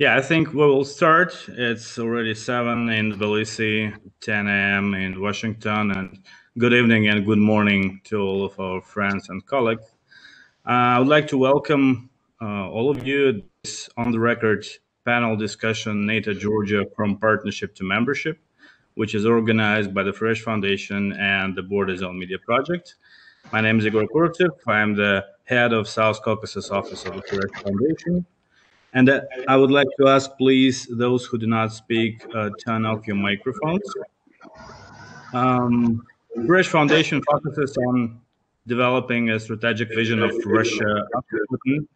Yeah, I think we will start. It's already 7 in Tbilisi, 10 a.m. in Washington, and good evening and good morning to all of our friends and colleagues. I would like to welcome all of you to this on-the-record panel discussion, NATO Georgia from Partnership to Membership, which is organized by the Fresh Foundation and the Borders on Media Project. My name is Егор Куроптев. I am the head of South Caucasus Office of the Fresh Foundation. And I would like to ask, please, those who do not speak, turn off your microphones. Fresh Foundation focuses on developing a strategic vision of Russia after Putin.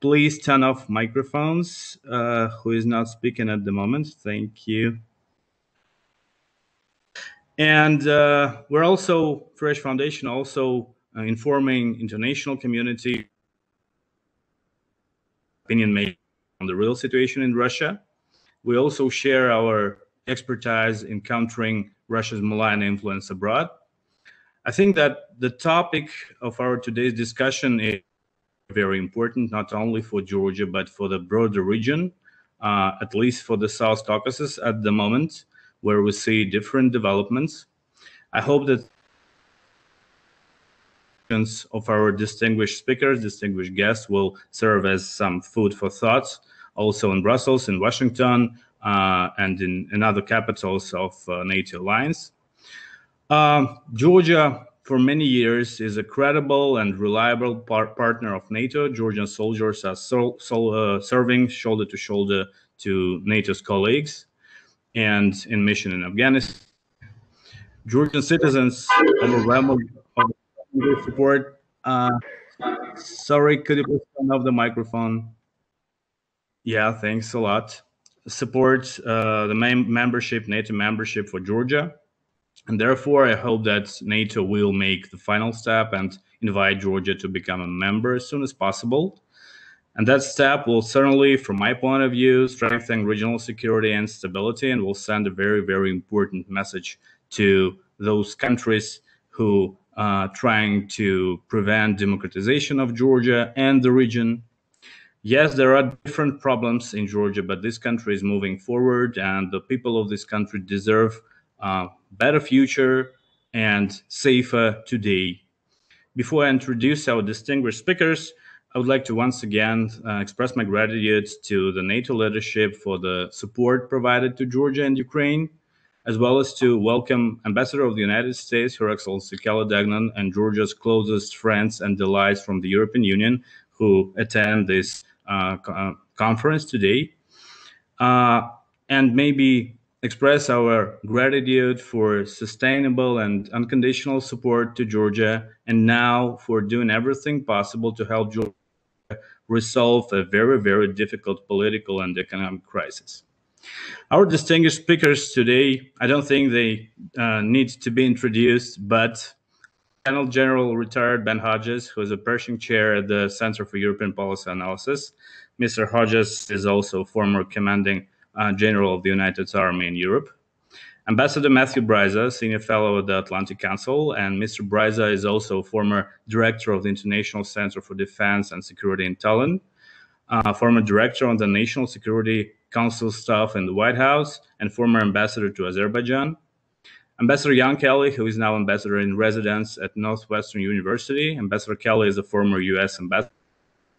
Please turn off microphones. Who is not speaking at the moment? Thank you. And we're also, Fresh Foundation also informing international community opinion making on the real situation in Russia. We also share our expertise in countering Russia's malign influence abroad. I think that the topic of our today's discussion is very important, not only for Georgia, but for the broader region, at least for the South Caucasus at the moment, where we see different developments. I hope that of our distinguished speakers, distinguished guests will serve as some food for thought, also in Brussels, in Washington, and in other capitals of NATO alliance. Georgia, for many years, is a credible and reliable partner of NATO. Georgian soldiers are serving shoulder to shoulder to NATO's colleagues and in mission in Afghanistan. Georgian citizens overwhelmingly support. Sorry, could you please turn off the microphone? Yeah, thanks a lot. Support the membership, NATO membership for Georgia. And therefore, I hope that NATO will make the final step and invite Georgia to become a member as soon as possible. And that step will certainly, from my point of view, strengthen regional security and stability, and will send a very, very important message to those countries who are trying to prevent democratization of Georgia and the region. Yes, there are different problems in Georgia, but this country is moving forward, and the people of this country deserve a better future and safer today. Before I introduce our distinguished speakers, I would like to once again express my gratitude to the NATO leadership for the support provided to Georgia and Ukraine, as well as to welcome Ambassador of the United States, Her Excellency Kelly Dagnan, and Georgia's closest friends and allies from the European Union who attend this conference today, and maybe express our gratitude for sustainable and unconditional support to Georgia, and now for doing everything possible to help Georgia resolve a very, very difficult political and economic crisis. Our distinguished speakers today, I don't think they need to be introduced, but Lieutenant General retired Ben Hoджес, who is a Pershing Chair at the Center for European Policy Analysis. Mr. Hoджес is also former commanding general of the United States Army in Europe. Ambassador Mэтью Брайза, Senior Fellow at the Atlantic Council, and Mr. Braiza is also former Director of the International Center for Defense and Security in Tallinn, former Director on the National Security Council staff in the White House, and former Ambassador to Azerbaijan. Ambassador Yan Kelli, who is now Ambassador in Residence at Northwestern University. Ambassador Kelli is a former U.S. Ambassador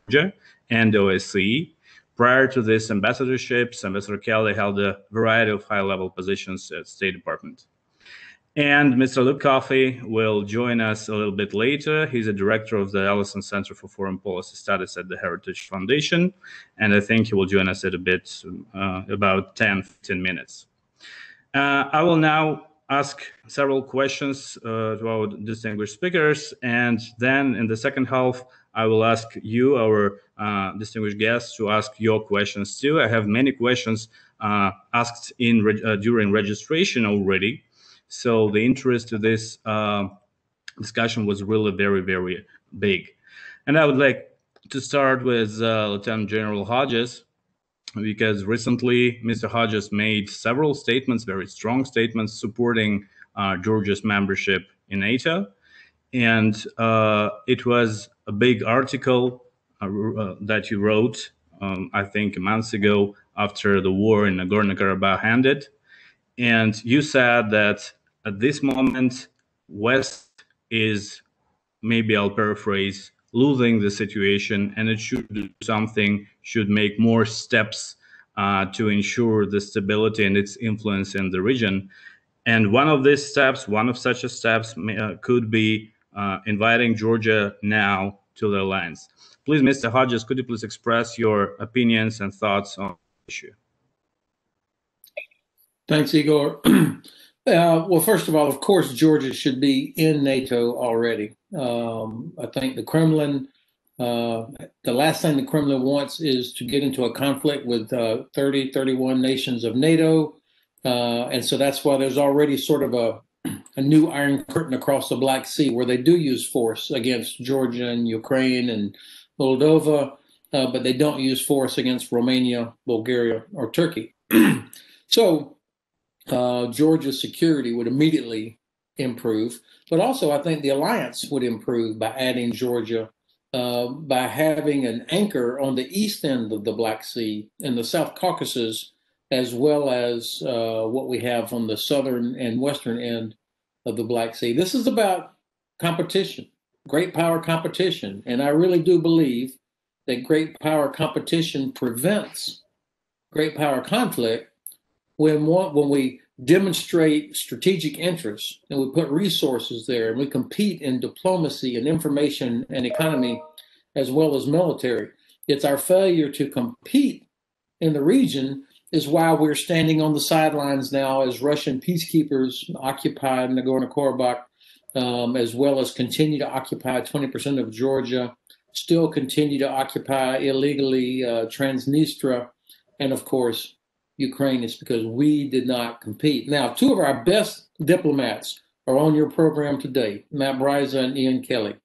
to Georgia and OSCE. Prior to this ambassadorships, Ambassador Kelli held a variety of high-level positions at State Department. And Mr. Luc Coffey will join us a little bit later. He's a director of the Ellison Center for Foreign Policy Studies at the Heritage Foundation, and I think he will join us at a bit, about 10-15 minutes. I will now ask several questions to our distinguished speakers, and then in the second half, I will ask you, our distinguished guests, to ask your questions too. I have many questions asked during registration already, so the interest to this discussion was really very, very big. And I would like to start with Lieutenant General Hoджес, because recently Mr. Hoджес made several statements, very strong statements, supporting Georgia's membership in NATO. And it was a big article that you wrote I think, months ago after the war in Nagorno-Karabakh ended. And you said that at this moment, West is, maybe I'll paraphrase, losing the situation, and it should do something, should make more steps to ensure the stability and its influence in the region. And one of these steps, one of such a steps could be inviting Georgia now to the alliance. Please, Mr. Hodges, could you please express your opinions and thoughts on the issue? Thanks, Igor. Well, first of all, of course, Georgia should be in NATO already. I think the Kremlin, the last thing the Kremlin wants is to get into a conflict with 30, 31 nations of NATO. And so that's why there's already sort of a new Iron Curtain across the Black Sea where they do use force against Georgia and Ukraine and Moldova, but they don't use force against Romania, Bulgaria, or Turkey. So Georgia's security would immediately improve, but also I think the alliance would improve by adding Georgia, by having an anchor on the east end of the Black Sea in the South Caucasus, as well as what we have on the southern and western end of the Black Sea. This is about competition, great power competition, and I really do believe that great power competition prevents great power conflict when we demonstrate strategic interests and we put resources there and we compete in diplomacy and information and economy as well as military. It's our failure to compete in the region is why we're standing on the sidelines now as Russian peacekeepers occupy Nagorno-Karabakh, as well as continue to occupy 20% of Georgia, still continue to occupy illegally Transnistria, and of course, Ukraine. Is because we did not compete. Now, two of our best diplomats are on your program today, Mэтью Braiza and Yan Kelli.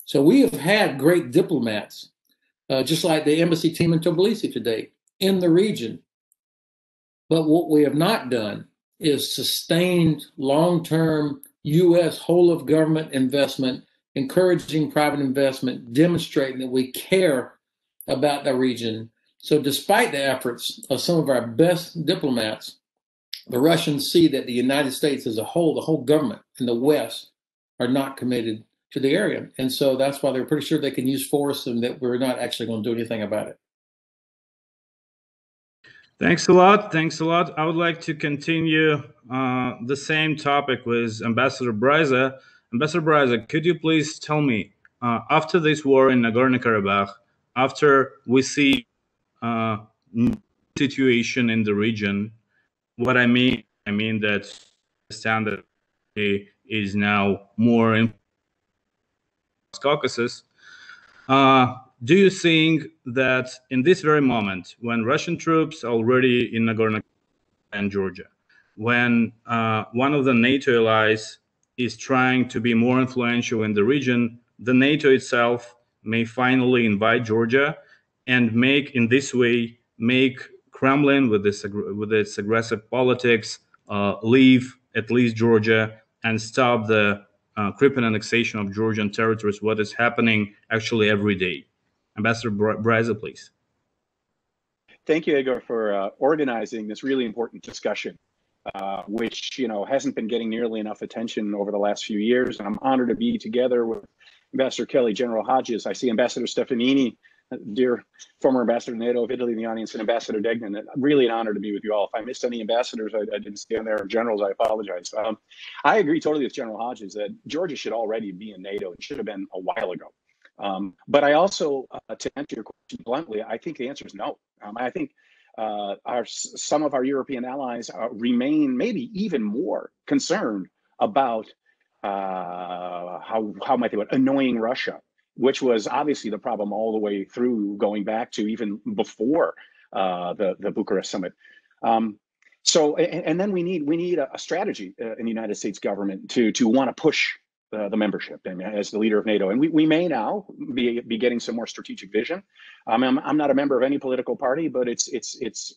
So we have had great diplomats, just like the embassy team in Tbilisi today, in the region. But what we have not done is sustained long-term U.S. whole-of-government investment, encouraging private investment, demonstrating that we care about the region. So despite the efforts of some of our best diplomats, the Russians see that the United States as a whole, the whole government in the West, are not committed to the area. And so that's why they're pretty sure they can use force and that we're not actually going to do anything about it. Thanks a lot. Thanks a lot. I would like to continue the same topic with Ambassador Braiza. Ambassador Braiza, could you please tell me, after this war in Nagorno-Karabakh, after we see situation in the region, what I mean that the standard is now more in Caucasus. Do you think that in this very moment, when Russian troops are already in Nagorno-Karabakh and Georgia, when one of the NATO allies is trying to be more influential in the region, the NATO itself may finally invite Georgia and make, in this way, make Kremlin with its aggressive politics leave at least Georgia and stop the crippling annexation of Georgian territories, what is happening actually every day. Ambassador Braiza, please. Thank you, Егор, for organizing this really important discussion, which hasn't been getting nearly enough attention over the last few years. And I'm honored to be together with Ambassador Kelly, General Hodges. I see Ambassador Stefanini, dear former ambassador to NATO of Italy in the audience, and Ambassador Degnan. Really an honor to be with you all. If I missed any ambassadors, I didn't stand there, or generals, I apologize. I agree totally with General Hodges that Georgia should already be in NATO. It should have been a while ago. But I also, to answer your question bluntly, I think the answer is no. I think some of our European allies remain maybe even more concerned about how might they put it, annoying Russia, which was obviously the problem all the way through, going back to even before the Bucharest summit. And then we need a strategy in the United States government to want to push the membership, and as the leader of NATO, and we may now be getting some more strategic vision. I'm not a member of any political party, but it's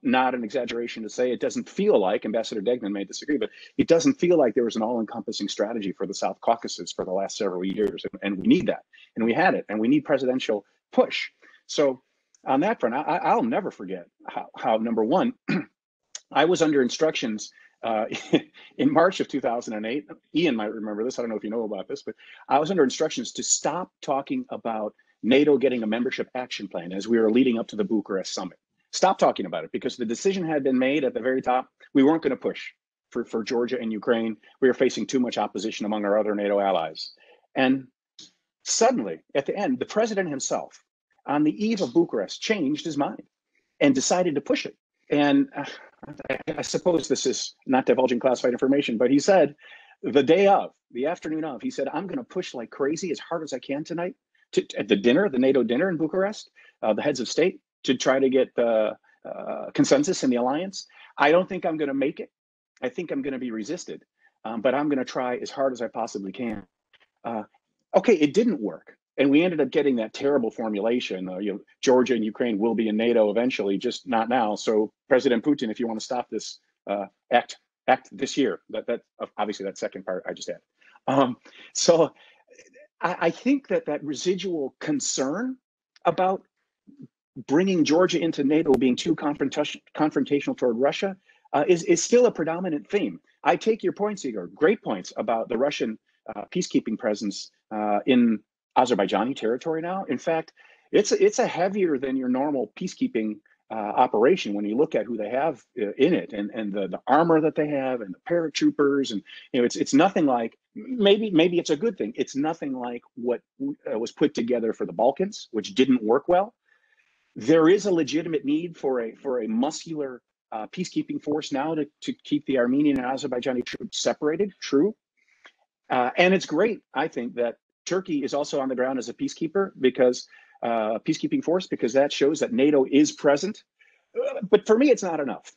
not an exaggeration to say it doesn't feel like, Ambassador Degnan may disagree, but it doesn't feel like there was an all-encompassing strategy for the South Caucasus for the last several years, and we need that, and we had it, and we need presidential push. So on that front, I'll never forget how number one, I was under instructions in March of 2008. Ian might remember this. I don't know if you know about this, but I was under instructions to stop talking about NATO getting a membership action plan as we were leading up to the Bucharest summit. Stop talking about it because the decision had been made at the very top. We weren't going to push for Georgia and Ukraine. We were facing too much opposition among our other NATO allies. And suddenly, at the end, the president himself, on the eve of Bucharest, changed his mind and decided to push it. And I suppose this is not divulging classified information, but he said the afternoon of, he said, I'm going to push like crazy as hard as I can tonight at the NATO dinner in Bucharest, the heads of state, to try to get consensus in the alliance. I don't think I'm going to make it. I think I'm going to be resisted, but I'm going to try as hard as I possibly can. Okay, it didn't work. And we ended up getting that terrible formulation, Georgia and Ukraine will be in NATO eventually, just not now. So President Putin, if you want to stop this, act this year. That obviously that second part I just added. So I think that residual concern about bringing Georgia into NATO being too confrontational toward Russia is still a predominant theme. I take your points, Igor, great points about the Russian peacekeeping presence in Azerbaijani territory now. In fact, it's a heavier than your normal peacekeeping operation when you look at who they have in it and the armor that they have and the paratroopers, and it's nothing like, maybe it's a good thing. It's nothing like what was put together for the Balkans, which didn't work well. There is a legitimate need for a muscular peacekeeping force now to keep the Armenian and Azerbaijani troops separated. True. And it's great, I think, that Turkey is also on the ground as a peacekeeper peacekeeping force, because that shows that NATO is present. But for me, it's not enough.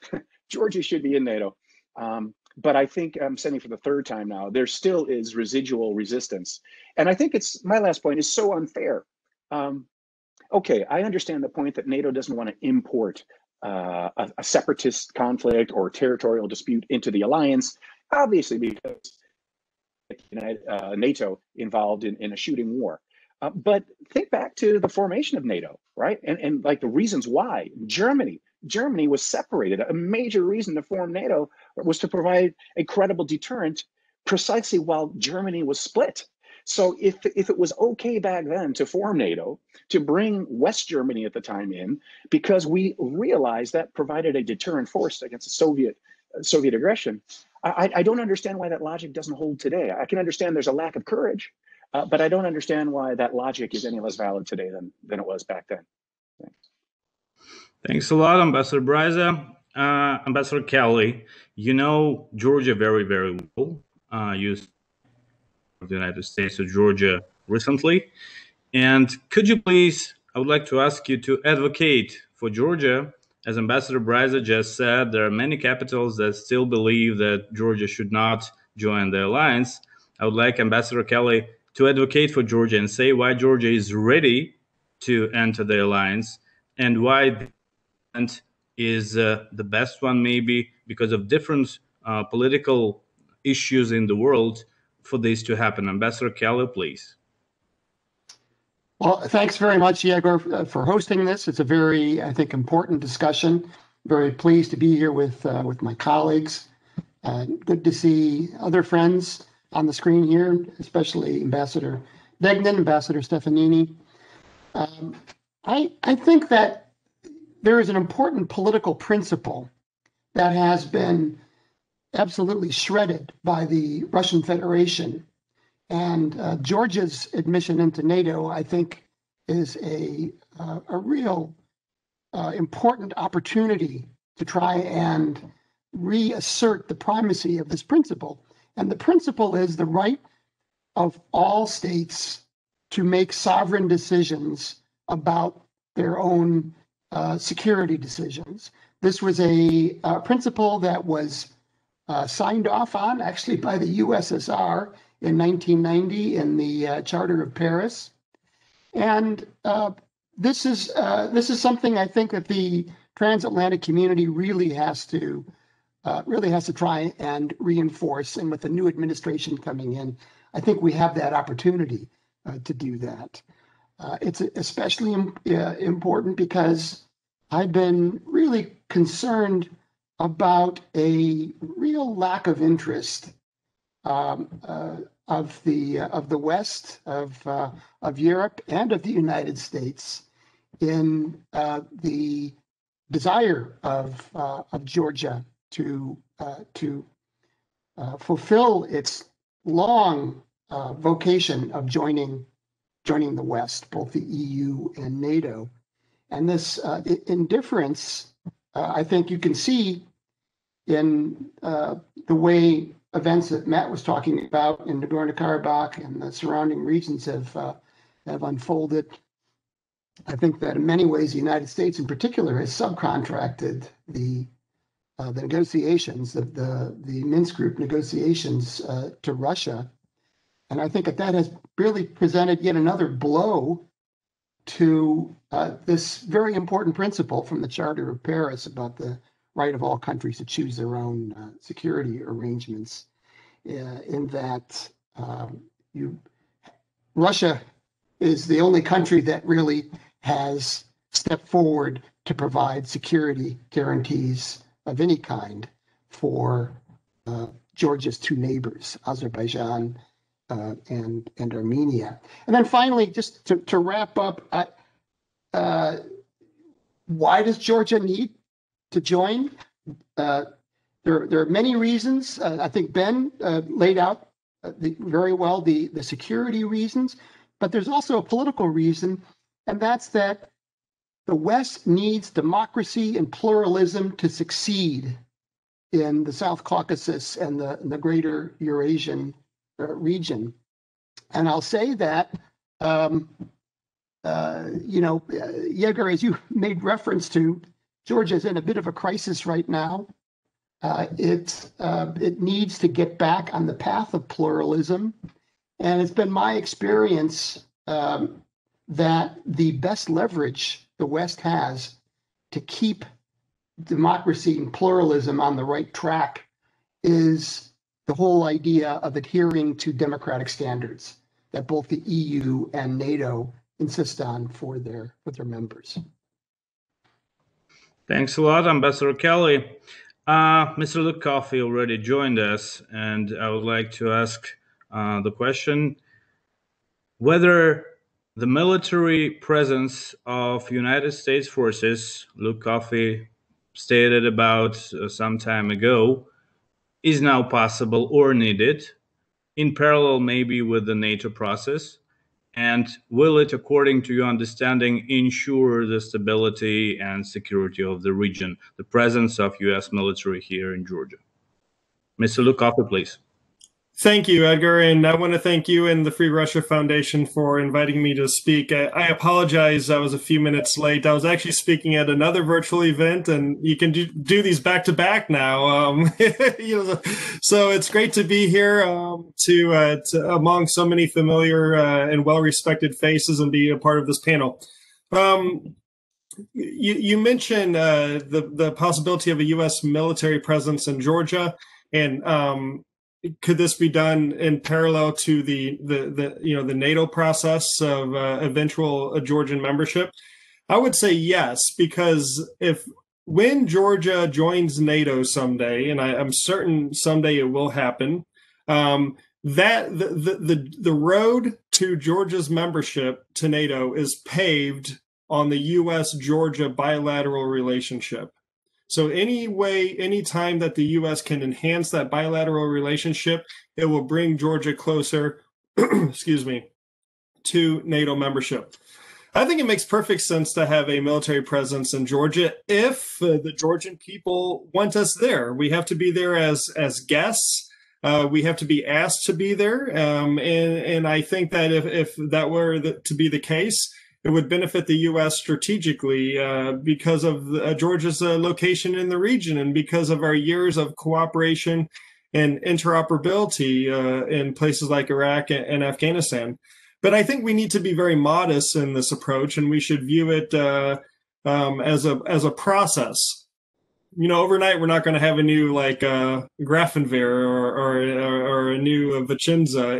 Georgia should be in NATO. But I think I'm saying for the third time now, there still is residual resistance. And I think my last point is so unfair. Okay, I understand the point that NATO doesn't want to import a separatist conflict or territorial dispute into the alliance, obviously because NATO involved in a shooting war. But think back to the formation of NATO, right? And like the reasons why. Germany was separated. A major reason to form NATO was to provide a credible deterrent precisely while Germany was split. So if it was okay back then to form NATO, to bring West Germany at the time in, because we realized that provided a deterrent force against the Soviet aggression, I don't understand why that logic doesn't hold today. I can understand there's a lack of courage, but I don't understand why that logic is any less valid today than it was back then. Thanks a lot, Ambassador Braiza. Ambassador Kelly, you know Georgia very, very well. You of the United States to Georgia recently. And could you please, I would like to ask you to advocate for Georgia. As Ambassador Braiza just said, there are many capitals that still believe that Georgia should not join the alliance. I would like Ambassador Kelly to advocate for Georgia and say why Georgia is ready to enter the alliance and why the alliance is the best one, maybe because of different political issues in the world for this to happen. Ambassador Kelly, please. Well, thanks very much, Егор, for hosting this. It's a very, I think, important discussion. Very pleased to be here with my colleagues. Good to see other friends on the screen here, especially Ambassador Degnan, Ambassador Stefanini. I think that there is an important political principle that has been absolutely shredded by the Russian Federation. And Georgia's admission into NATO, I think, is a real important opportunity to try and reassert the primacy of this principle. And the principle is the right of all states to make sovereign decisions about their own security decisions. This was a principle that was signed off on actually by the USSR in 1990 in the Charter of Paris, and this is something I think that the transatlantic community really has to try and reinforce. And with the new administration coming in, I think we have that opportunity to do that. It's especially important because I've been really concerned about a real lack of interest of the West, of Europe, and of the United States in the desire of Georgia to fulfill its long vocation of joining the West, both the EU and NATO. And this indifference, I think you can see in the way events that Matt was talking about in Nagorno-Karabakh and the surrounding regions have unfolded. I think that in many ways, the United States in particular has subcontracted the negotiations, the Minsk group negotiations to Russia. And I think that has really presented yet another blow to this very important principle from the Charter of Paris about the right of all countries to choose their own security arrangements, in that Russia is the only country that really has stepped forward to provide security guarantees of any kind for Georgia's two neighbors, Azerbaijan and Armenia. And then finally, just to wrap up, why does Georgia need to join? There are many reasons. I think Ben laid out very well the security reasons, but there's also a political reason, and that's that the West needs democracy and pluralism to succeed in the South Caucasus and the greater Eurasian region. And I'll say that, Егор, as you made reference to, Georgia's in a bit of a crisis right now. It needs to get back on the path of pluralism. And it's been my experience that the best leverage the West has to keep democracy and pluralism on the right track is the whole idea of adhering to democratic standards that both the EU and NATO insist on for their members. Thanks a lot, Ambassador Kelly. Mr. Luke Coffey already joined us, and I would like to ask the question whether the military presence of United States forces, Luke Coffey stated about some time ago, is now possible or needed, in parallel maybe with the NATO process, and will it, according to your understanding, ensure the stability and security of the region, the presence of U.S. military here in Georgia? Mr. Luke Coffey, please. Thank you, Edgar, and I want to thank you and the Free Russia Foundation for inviting me to speak. I apologize, I was a few minutes late. I was actually speaking at another virtual event, and you can do these back-to-back now. So it's great to be here to among so many familiar and well-respected faces and be a part of this panel. You mentioned the possibility of a U.S. military presence in Georgia, and could this be done in parallel to the NATO process of eventual Georgian membership? I would say yes, because when Georgia joins NATO someday, and I'm certain someday it will happen, that the road to Georgia's membership to NATO is paved on the U.S.-Georgia bilateral relationship. So anytime that the U.S. can enhance that bilateral relationship, it will bring Georgia closer, excuse me, to NATO membership. I think it makes perfect sense to have a military presence in Georgia if the Georgian people want us there. We have to be there as guests. We have to be asked to be there. And I think that if that were to be the case, it would benefit the U.S. strategically because of Georgia's location in the region and because of our years of cooperation and interoperability in places like Iraq and Afghanistan. But I think we need to be very modest in this approach, and we should view it as a process. Overnight we're not going to have a new Grafenwehr or a new Vicenza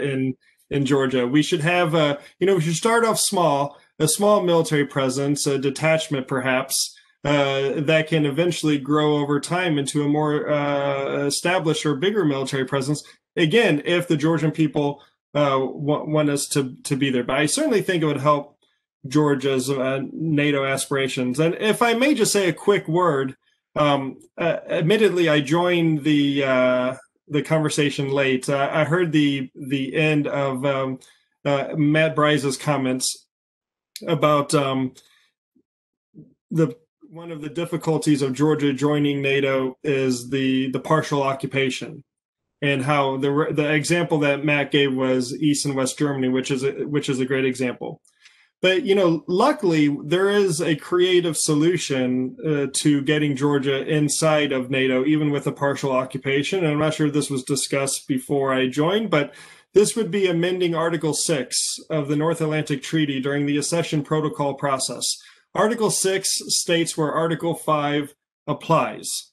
in Georgia. We should have we should start off small. a small military presence, a detachment perhaps, that can eventually grow over time into a more established or bigger military presence. Again, if the Georgian people want us to be there. But I certainly think it would help Georgia's NATO aspirations. And if I may just say a quick word, admittedly, I joined the conversation late. I heard the end of Matt Braiza's comments about one of the difficulties of Georgia joining NATO is the partial occupation, and how the example that Matt gave was East and West Germany, which is a great example. But luckily there is a creative solution to getting Georgia inside of NATO, even with a partial occupation. And I'm not sure if this was discussed before I joined, but this would be amending Article 6 of the North Atlantic Treaty during the accession protocol process. Article 6 states where Article 5 applies.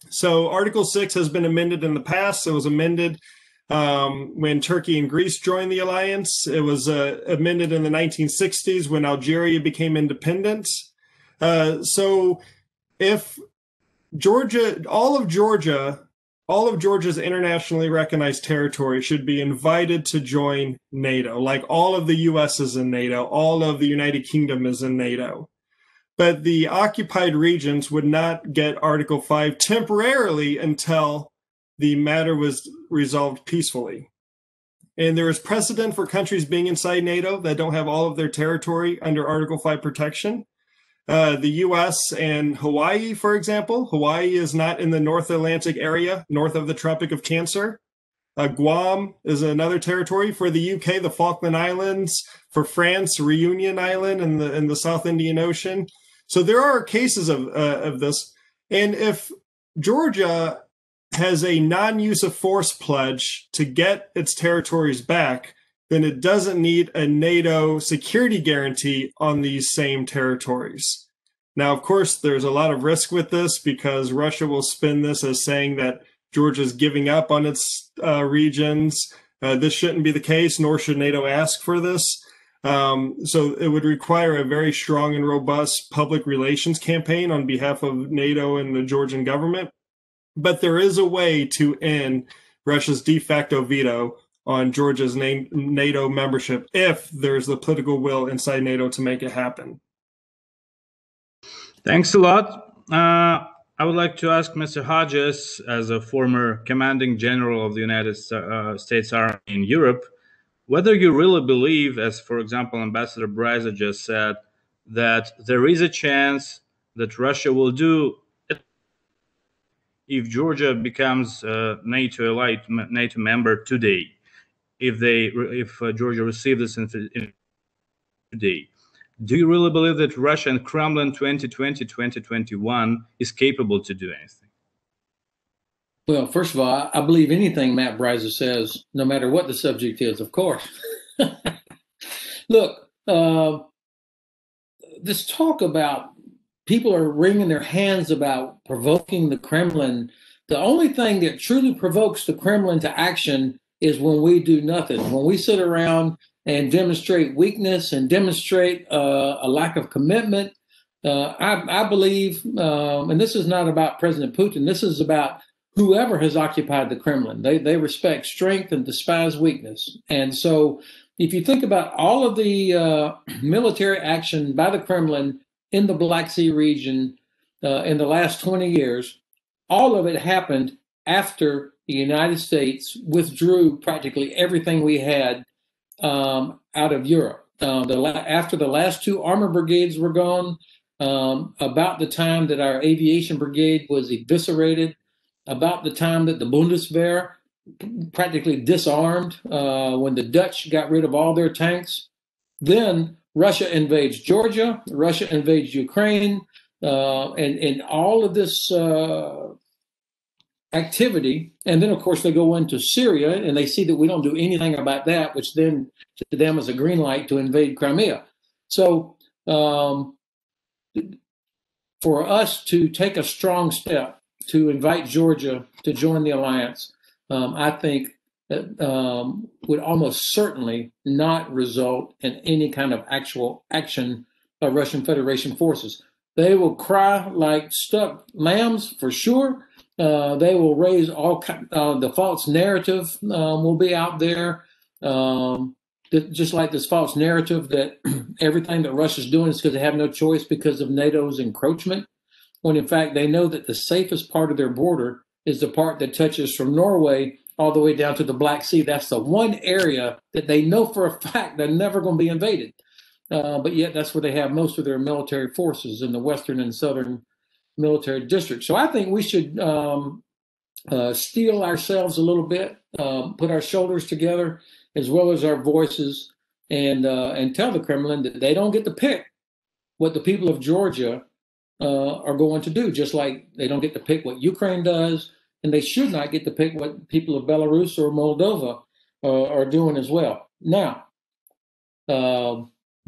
So Article 6 has been amended in the past. It was amended when Turkey and Greece joined the alliance. It was amended in the 1960s when Algeria became independent. So if Georgia, all of Georgia's internationally recognized territory should be invited to join NATO, like all of the US is in NATO, all of the United Kingdom is in NATO. But the occupied regions would not get Article 5 temporarily until the matter was resolved peacefully. And there is precedent for countries being inside NATO that don't have all of their territory under Article 5 protection. The US and Hawaii, for example. Hawaii is not in the North Atlantic area, north of the Tropic of Cancer. Guam is another territory. For the UK, the Falkland Islands. For France, Reunion Island in the South Indian Ocean. So there are cases of this. And if Georgia has a non-use of force pledge to get its territories back, then it doesn't need a NATO security guarantee on these same territories. Now, of course, there's a lot of risk with this because Russia will spin this as saying that Georgia's giving up on its regions. This shouldn't be the case, nor should NATO ask for this. So it would require a very strong and robust public relations campaign on behalf of NATO and the Georgian government. But there is a way to end Russia's de facto veto on Georgia's NATO membership if there's the political will inside NATO to make it happen. Thanks a lot. I would like to ask Mr. Hodges, as a former commanding general of the United States Army in Europe, whether you really believe, as for example Ambassador Braiza just said, that there is a chance that Russia will do it if Georgia becomes a NATO member today, if Georgia receives this information today. Do you really believe that Russia and Kremlin 2020-2021 is capable to do anything? Well, first of all, I believe anything Matt Braiza says, no matter what the subject is, of course. Look, this talk about people are wringing their hands about provoking the Kremlin. The only thing that truly provokes the Kremlin to action is when we do nothing, when we sit around and demonstrate weakness and demonstrate a lack of commitment. I believe, and this is not about President Putin, this is about whoever has occupied the Kremlin. They respect strength and despise weakness. And so if you think about all of the military action by the Kremlin in the Black Sea region in the last 20 years, all of it happened after the United States withdrew practically everything we had out of Europe. After the last two armor brigades were gone, about the time that our aviation brigade was eviscerated, about the time that the Bundeswehr practically disarmed when the Dutch got rid of all their tanks, then Russia invades Georgia, Russia invades Ukraine, and all of this activity. And then, of course, they go into Syria and they see that we don't do anything about that, which then to them is a green light to invade Crimea. So for us to take a strong step to invite Georgia to join the alliance, I think that would almost certainly not result in any kind of actual action by Russian Federation forces. They will cry like stuck lambs for sure. They will raise all the false narrative will be out there, just like this false narrative that everything that Russia's doing is because they have no choice because of NATO's encroachment, when in fact they know that the safest part of their border is the part that touches from Norway all the way down to the Black Sea. That's the one area that they know for a fact they're never going to be invaded. But yet that's where they have most of their military forces, in the western and southern military districts. So I think we should steel ourselves a little bit, put our shoulders together as well as our voices, and tell the Kremlin that they don't get to pick what the people of Georgia are going to do, just like they don't get to pick what Ukraine does, and they should not get to pick what people of Belarus or Moldova are doing as well. Now,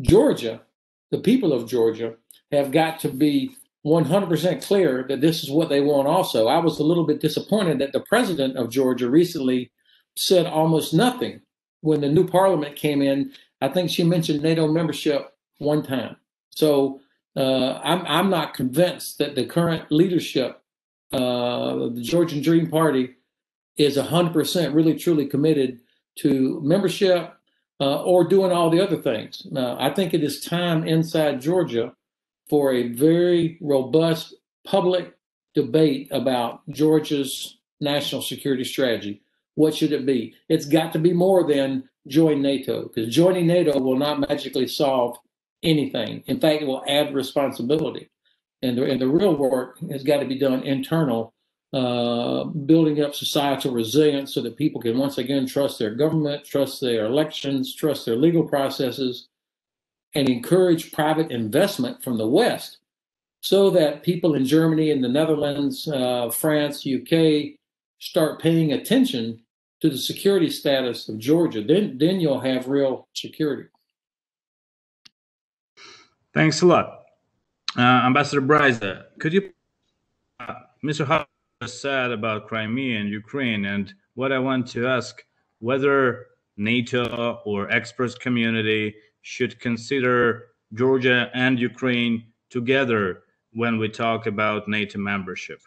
Georgia, the people of Georgia, have got to be 100% clear that this is what they want also. I was a little bit disappointed that the president of Georgia recently said almost nothing when the new parliament came in. I think she mentioned NATO membership one time. So I'm not convinced that the current leadership of the Georgian Dream Party is 100% really truly committed to membership or doing all the other things. I think it is time inside Georgia for a very robust public debate about Georgia's national security strategy. What should it be? It's got to be more than join NATO, because joining NATO will not magically solve anything. In fact, it will add responsibility. And the real work has got to be done internal, building up societal resilience so that people can once again trust their government, trust their elections, trust their legal processes, and encourage private investment from the West so that people in Germany and the Netherlands, France, UK start paying attention to the security status of Georgia. Then you'll have real security. Thanks a lot. Ambassador Braiza, could you, Mr. Hodges said about Crimea and Ukraine, and what I want to ask, whether NATO or experts community should consider Georgia and Ukraine together when we talk about NATO membership,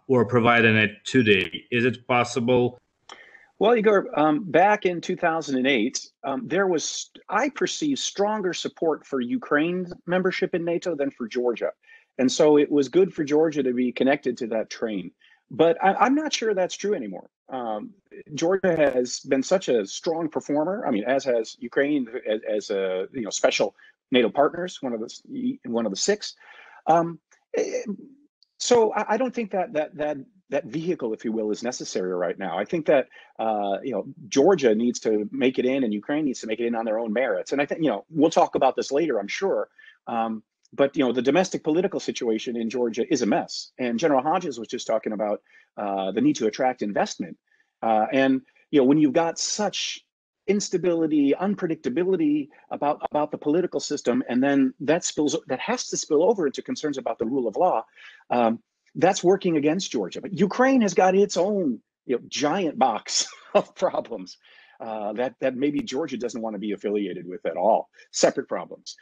or providing it today. Is it possible? Well, Igor, back in 2008, there was, I perceive, stronger support for Ukraine's membership in NATO than for Georgia. And so it was good for Georgia to be connected to that train. But I'm not sure that's true anymore. Georgia has been such a strong performer. I mean, as has Ukraine as a special NATO partners, one of the six. So I don't think that vehicle, if you will, is necessary right now. I think that Georgia needs to make it in, and Ukraine needs to make it in on their own merits. And I think we'll talk about this later, I'm sure. But the domestic political situation in Georgia is a mess. And General Hodges was just talking about the need to attract investment. And when you've got such instability, unpredictability about the political system, and then that has to spill over into concerns about the rule of law. That's working against Georgia. But Ukraine has got its own giant box of problems that maybe Georgia doesn't want to be affiliated with at all. Separate problems.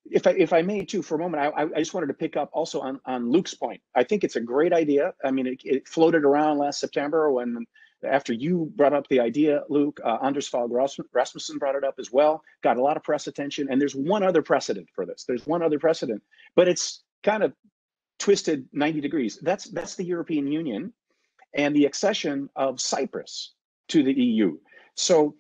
If I may too, for a moment, I just wanted to pick up also on Luke's point. I think it's a great idea. I mean, it floated around last September after you brought up the idea, Luke, Anders Fogh Rasmussen brought it up as well, got a lot of press attention. And there's one other precedent for this. There's one other precedent, but it's kind of twisted 90 degrees. That's the European Union and the accession of Cyprus to the EU. So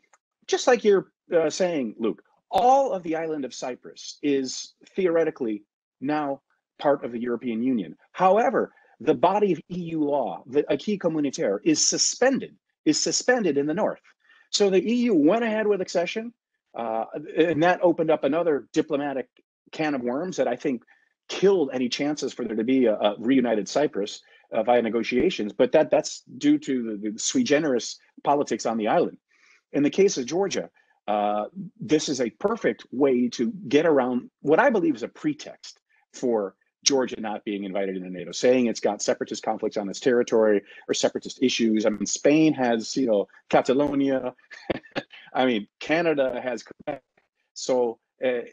just like you're saying, Luke, all of the island of Cyprus is theoretically now part of the European Union. However, the body of EU law, the acquis communautaire, is suspended in the north. So the EU went ahead with accession, and that opened up another diplomatic can of worms that I think killed any chances for there to be a reunited Cyprus via negotiations. But that's due to the sui generis politics on the island. In the case of Georgia, this is a perfect way to get around what I believe is a pretext for Georgia not being invited into NATO, saying it's got separatist conflicts on its territory or separatist issues. I mean, Spain has, Catalonia. I mean, Canada has Quebec. So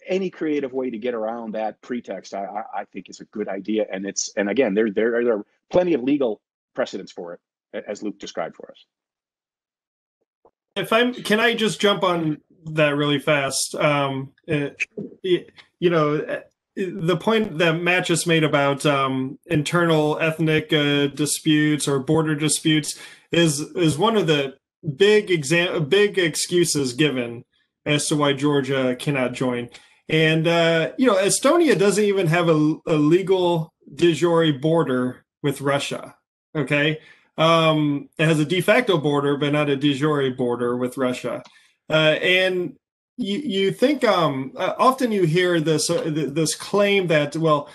any creative way to get around that pretext, I think is a good idea. And again, there are plenty of legal precedents for it, as Luke described for us. Can I just jump on that really fast? The point that Matt just made about internal ethnic disputes or border disputes is one of the big excuses given as to why Georgia cannot join. And Estonia doesn't even have a legal de jure border with Russia. Okay. It has a de facto border, but not a de jure border with Russia. And you think often you hear this claim that, well,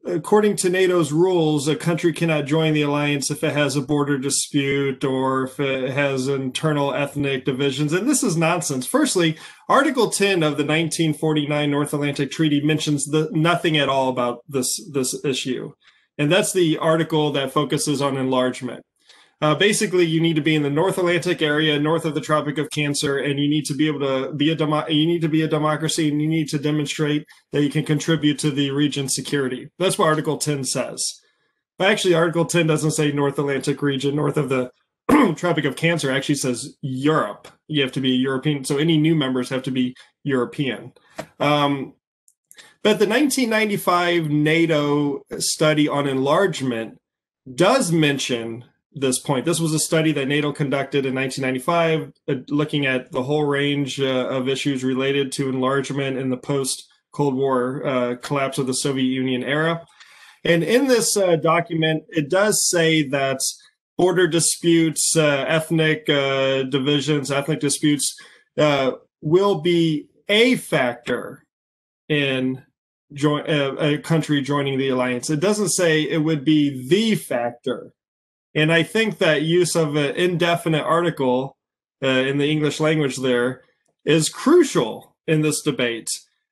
according to NATO's rules, a country cannot join the alliance if it has a border dispute or if it has internal ethnic divisions. And this is nonsense. Firstly, Article 10 of the 1949 North Atlantic Treaty mentions nothing at all about this issue. And that's the article that focuses on enlargement. Basically, you need to be in the North Atlantic area, north of the Tropic of Cancer, and you need to be able to be a democracy, and you need to demonstrate that you can contribute to the region's security. That's what Article 10 says. But actually, Article 10 doesn't say North Atlantic region, north of the Tropic of Cancer. It actually says Europe. You have to be European, so any new members have to be European. But the 1995 NATO study on enlargement does mention this point. This was a study that NATO conducted in 1995, looking at the whole range of issues related to enlargement in the post-Cold War collapse of the Soviet Union era. And in this document, it does say that border disputes, ethnic divisions, ethnic disputes will be a factor in a country joining the alliance. It doesn't say it would be the factor. And I think that use of an indefinite article in the English language there is crucial in this debate.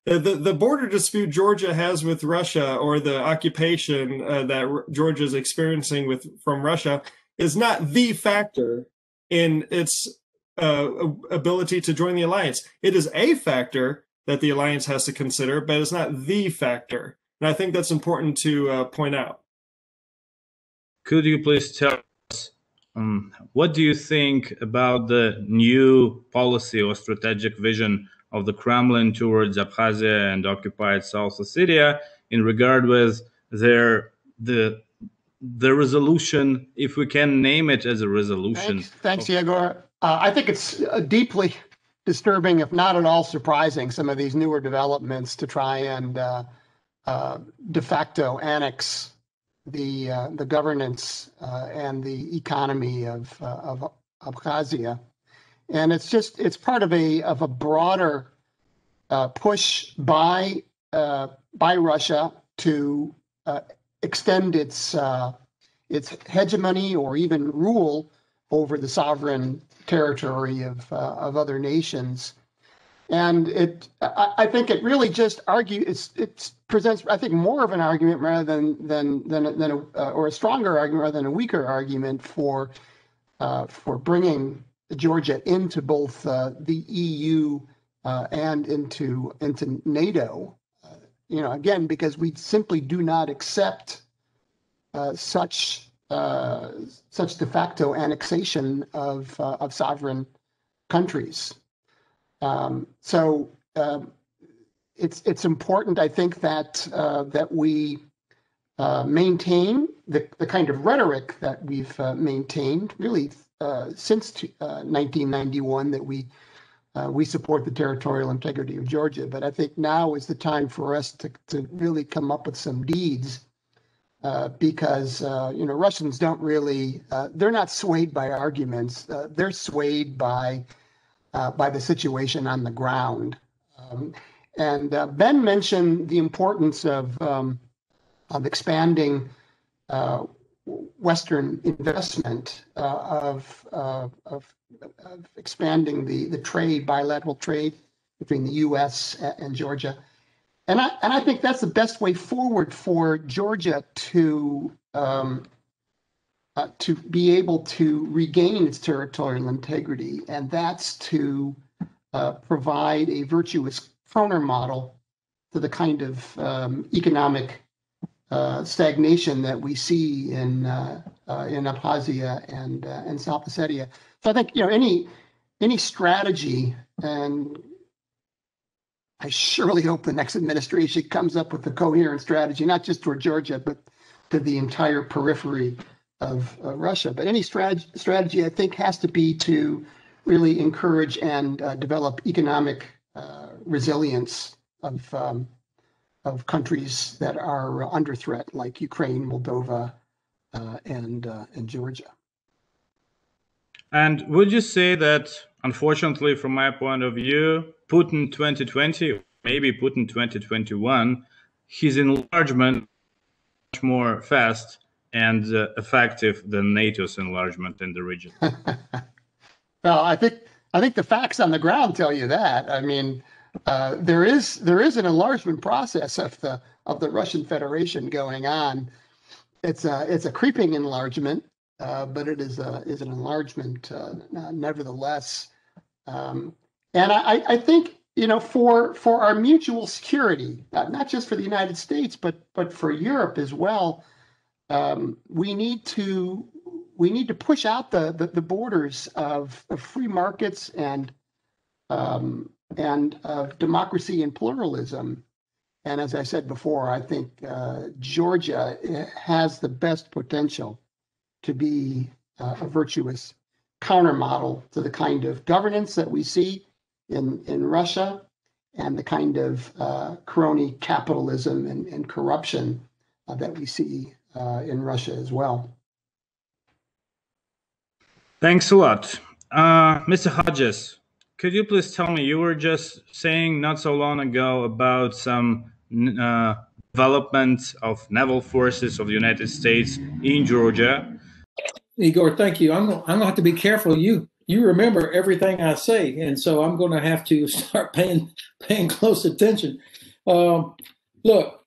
The border dispute Georgia has with Russia, or the occupation that Georgia is experiencing from Russia, is not the factor in its ability to join the alliance. It is a factor that the alliance has to consider, but it's not the factor. And I think that's important to point out. Could you please tell us what do you think about the new policy or strategic vision of the Kremlin towards Abkhazia and occupied South Ossetia in regard with the resolution, if we can name it as a resolution? Thanks, Егор. I think it's deeply disturbing, if not at all surprising, some of these newer developments to try and de facto annex the governance and the economy of Abkhazia, and it's part of a broader push by Russia to extend its hegemony or even rule over the sovereign territory of other nations. And I think it really just it presents, I think, more of an argument rather than or a stronger argument rather than a weaker argument for bringing Georgia into both the EU and into NATO. Again, because we simply do not accept such de facto annexation of sovereign countries. So it's important, I think, that we maintain the kind of rhetoric that we've maintained really since 1991, that we support the territorial integrity of Georgia. But I think now is the time for us to really come up with some deeds, because Russians don't really they're not swayed by arguments. They're swayed by the situation on the ground. And Ben mentioned the importance of expanding Western investment, of expanding the trade, bilateral trade between the U.S. and Georgia. And I think that's the best way forward for Georgia to be able to regain its territorial integrity, and that's to provide a virtuous counter model to the kind of economic stagnation that we see in Abkhazia and South Ossetia. So I think any strategy, and I surely hope the next administration comes up with a coherent strategy, not just for Georgia, but to the entire periphery of Russia. But any strategy, I think, has to be to really encourage and develop economic resilience of countries that are under threat, like Ukraine, Moldova, and Georgia. And would you say that, unfortunately, from my point of view, Putin 2020, maybe Putin 2021, his enlargement much more fast and effective than NATO's enlargement in the region? Well, I think the facts on the ground tell you that. I mean, there is an enlargement process of the Russian Federation going on. It's a creeping enlargement, but it is an enlargement nevertheless. And I think, for our mutual security, not just for the United States, but for Europe as well, we need to push out the borders of free markets and of democracy and pluralism. And as I said before, I think Georgia has the best potential to be a virtuous countermodel to the kind of governance that we see in Russia and the kind of crony capitalism and corruption that we see in Russia as well. Thanks a lot. Mr. Hodges, could you please tell me, you were just saying not so long ago about some development of naval forces of the United States in Georgia. Igor, thank you. I'm gonna have to be careful. You remember everything I say, and so I'm going to have to start paying close attention. Look,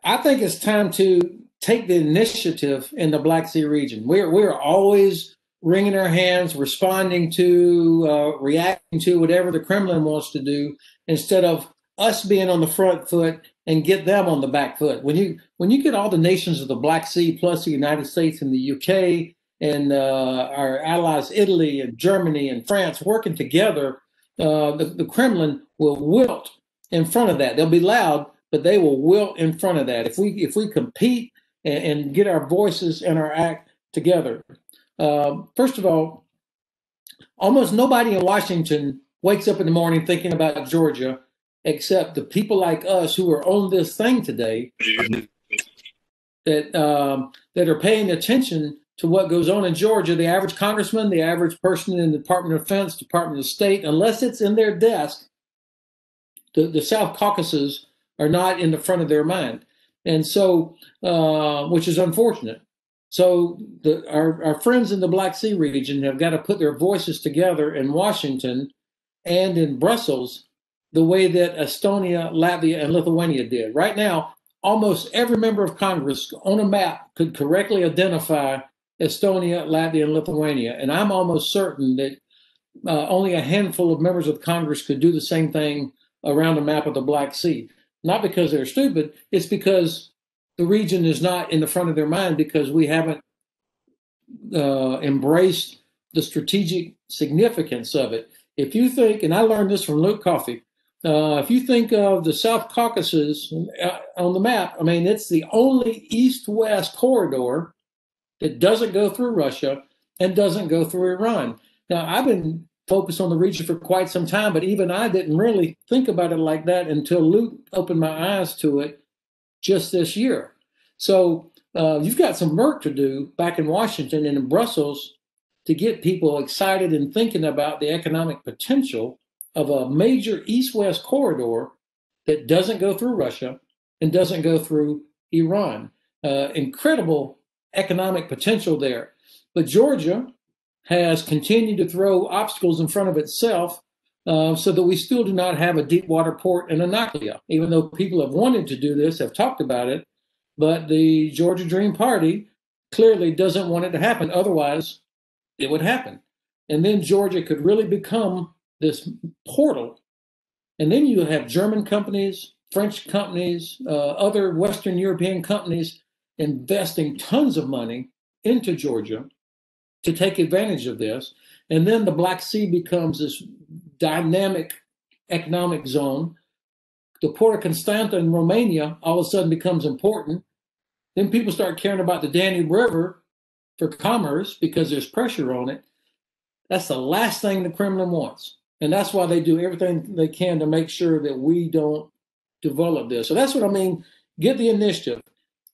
I think it's time to take the initiative in the Black Sea region. We're always wringing our hands, responding to, reacting to whatever the Kremlin wants to do, instead of us being on the front foot and get them on the back foot. When you get all the nations of the Black Sea plus the United States and the UK and our allies Italy and Germany and France working together, the Kremlin will wilt in front of that. They'll be loud, but they will wilt in front of that if we compete and get our voices and our act together. First of all, almost nobody in Washington wakes up in the morning thinking about Georgia, except the people like us who are on this thing today that are paying attention to what goes on in Georgia. The average congressman, the average person in the Department of Defense, Department of State, unless it's in their desk, the South Caucasus are not in the front of their mind. And so, which is unfortunate. So our friends in the Black Sea region have got to put their voices together in Washington and in Brussels the way that Estonia, Latvia, and Lithuania did. Right now, almost every member of Congress on a map could correctly identify Estonia, Latvia, and Lithuania. And I'm almost certain that only a handful of members of Congress could do the same thing around a map of the Black Sea. Not because they're stupid, it's because the region is not in the front of their mind, because we haven't embraced the strategic significance of it. If you think, and I learned this from Luke Coffey, if you think of the South Caucasus on the map, I mean, it's the only east-west corridor that doesn't go through Russia and doesn't go through Iran. Now, I've been focused on the region for quite some time, but even I didn't really think about it like that until Luke opened my eyes to it just this year. So you've got some work to do back in Washington and in Brussels to get people excited and thinking about the economic potential of a major east-west corridor that doesn't go through Russia and doesn't go through Iran. Incredible economic potential there. But Georgia has continued to throw obstacles in front of itself so that we still do not have a deep water port in Anaklia, even though people have wanted to do this, have talked about it. But the Georgia Dream Party clearly doesn't want it to happen. Otherwise, it would happen. And then Georgia could really become this portal. And then you have German companies, French companies, other Western European companies investing tons of money into Georgia to take advantage of this. And then the Black Sea becomes this dynamic economic zone. The Port of Constanta in Romania all of a sudden becomes important. Then people start caring about the Danube River for commerce because there's pressure on it. That's the last thing the Kremlin wants. And that's why they do everything they can to make sure that we don't develop this. So that's what I mean. Get the initiative.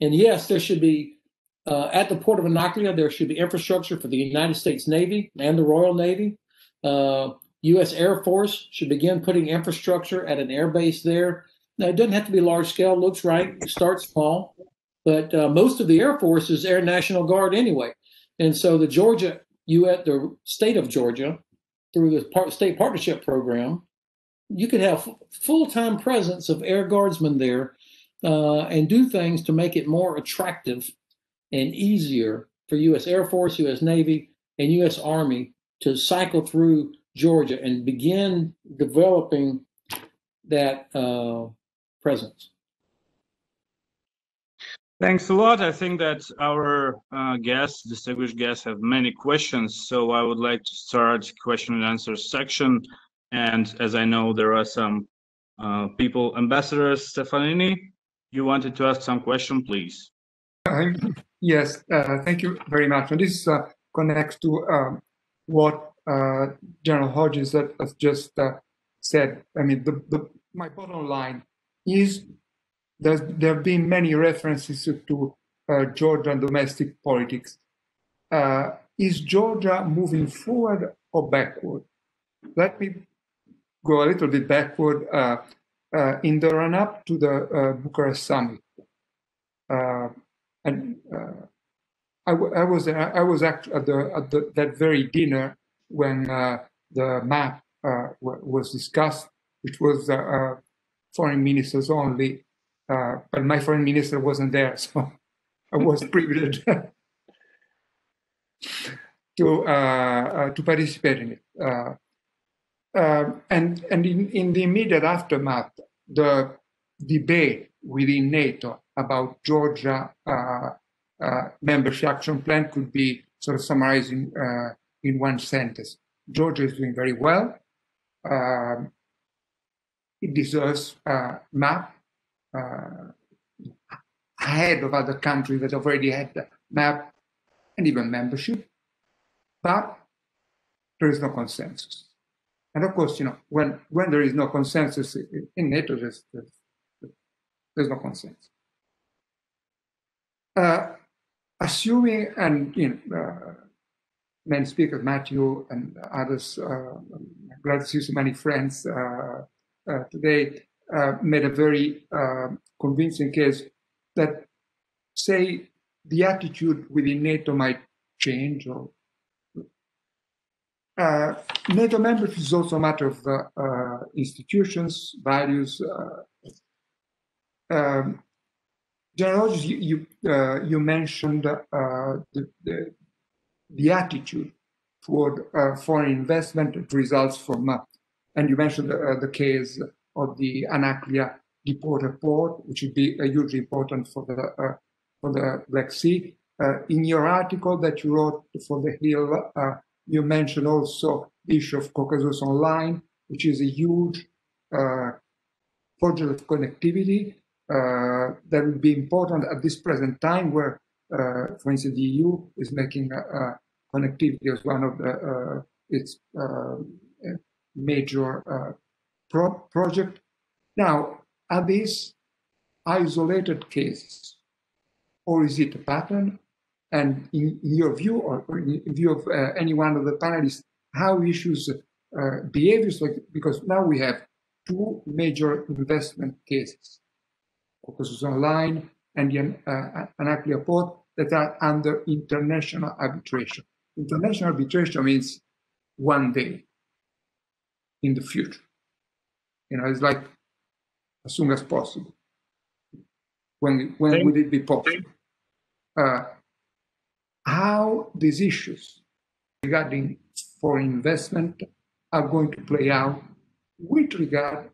And yes, there should be, at the Port of Anaklia, there should be infrastructure for the United States Navy and the Royal Navy. U.S. Air Force should begin putting infrastructure at an air base there. Now, it doesn't have to be large scale, looks right, start small. But most of the Air Force is Air National Guard anyway. And so the state of Georgia, through the state partnership program, you could have full-time presence of Air Guardsmen there and do things to make it more attractive and easier for U.S. Air Force, U.S. Navy, and U.S. Army to cycle through Georgia and begin developing that presence. Thanks a lot. I think that our distinguished guests, have many questions. So I would like to start question and answer section. And as I know, there are some people. Ambassador Stefanini, you wanted to ask some question, please. Yes, thank you very much. And this connects to what General Hodges has just said. I mean, my bottom line is there have been many references to Georgian domestic politics. Is Georgia moving forward or backward? Let me go a little bit backward. In the run-up to the Bucharest summit, I was actually at that very dinner when the map was discussed, which was foreign ministers only. But my foreign minister wasn't there, so I was privileged to participate in it. And in the immediate aftermath, the debate within NATO about Georgia membership action plan could be sort of summarized in one sentence. Georgia is doing very well. It deserves a map ahead of other countries that already had the map and even membership, but there is no consensus. And of course, when there is no consensus in NATO, there's no consensus. Assuming, and many speakers, Matthew and others, I'm glad to see so many friends today, made a very convincing case that, say, the attitude within NATO might change. Or NATO membership is also a matter of institutions, values. General Hodges, you mentioned the attitude toward foreign investment that results from, and you mentioned the case of the Anaklia deporter port, which would be hugely important for the Black Sea. In your article that you wrote for The Hill, you mentioned also the issue of Caucasus Online, which is a huge project of connectivity that would be important at this present time, where, for instance, the EU is making connectivity as one of its major project. Now, are these isolated cases, or is it a pattern? And in your view, or in view of any one of the panelists, how issues behaviors, because now we have two major investment cases, Caucasus Online and the Anaklia port, that are under international arbitration. International arbitration means one day. in the future. It's like as soon as possible. When would it be possible? How these issues regarding foreign investment are going to play out with regard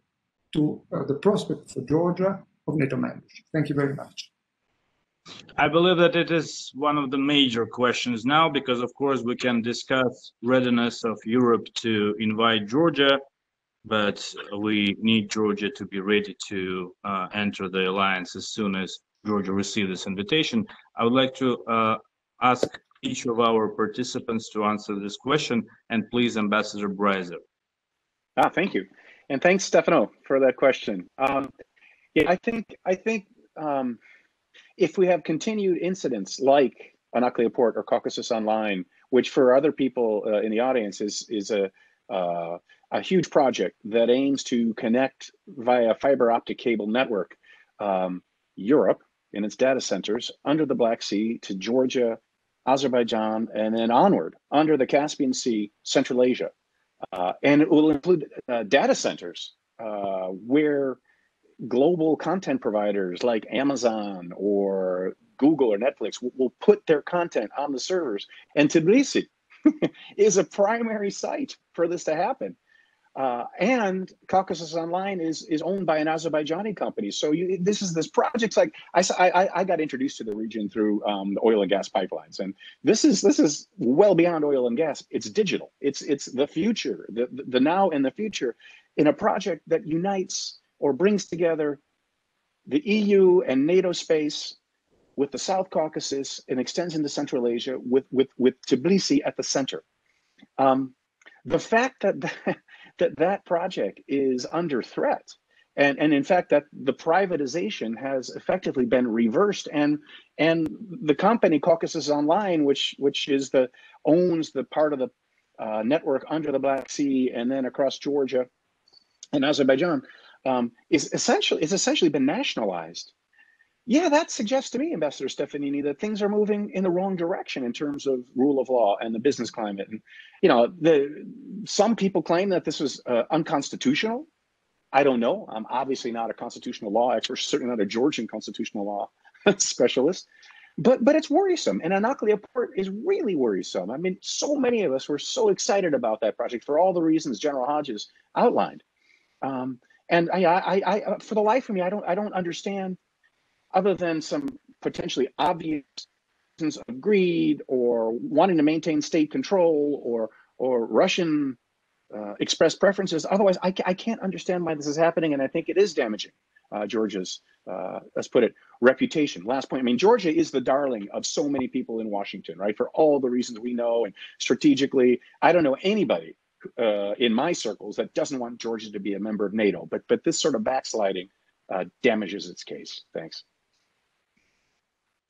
to the prospect for Georgia of NATO membership. Thank you very much. I believe that it is one of the major questions now, because of course we can discuss readiness of Europe to invite Georgia, but we need Georgia to be ready to enter the alliance as soon as Georgia receives this invitation. I would like to ask each of our participants to answer this question, and please, Ambassador Braiser. Thank you, and thanks, Stefano, for that question. Yeah, I think if we have continued incidents like Anaklia Port or Caucasus Online, which for other people in the audience is a huge project that aims to connect via fiber optic cable network Europe and its data centers under the Black Sea to Georgia, Azerbaijan, and then onward under the Caspian Sea, Central Asia. And it will include data centers where global content providers like Amazon or Google or Netflix will put their content on the servers. And Tbilisi is a primary site for this to happen. And Caucasus Online is owned by an Azerbaijani company. So this project's like, I got introduced to the region through the oil and gas pipelines. And this is well beyond oil and gas. It's digital. It's the future, the now and the future, in a project that unites or brings together the EU and NATO space with the South Caucasus and extends into Central Asia with Tbilisi at the center. The fact that project is under threat, and in fact that the privatization has effectively been reversed, and the company Caucasus Online, which owns the part of the network under the Black Sea and then across Georgia and Azerbaijan, is essentially been nationalized. Yeah, that suggests to me, Ambassador Stefanini, that things are moving in the wrong direction in terms of rule of law and the business climate. And some people claim that this was unconstitutional. I don't know. I'm obviously not a constitutional law expert, certainly not a Georgian constitutional law specialist. But it's worrisome, and Anaklia Port is really worrisome. I mean, so many of us were so excited about that project for all the reasons General Hodges outlined. And I for the life of me, I don't understand, other than some potentially obvious reasons of greed or wanting to maintain state control or Russian expressed preferences. Otherwise, I can't understand why this is happening, and I think it is damaging Georgia's, let's put it, reputation. Last point, I mean, Georgia is the darling of so many people in Washington, right? For all the reasons we know, and strategically, I don't know anybody in my circles that doesn't want Georgia to be a member of NATO, but this sort of backsliding damages its case. Thanks.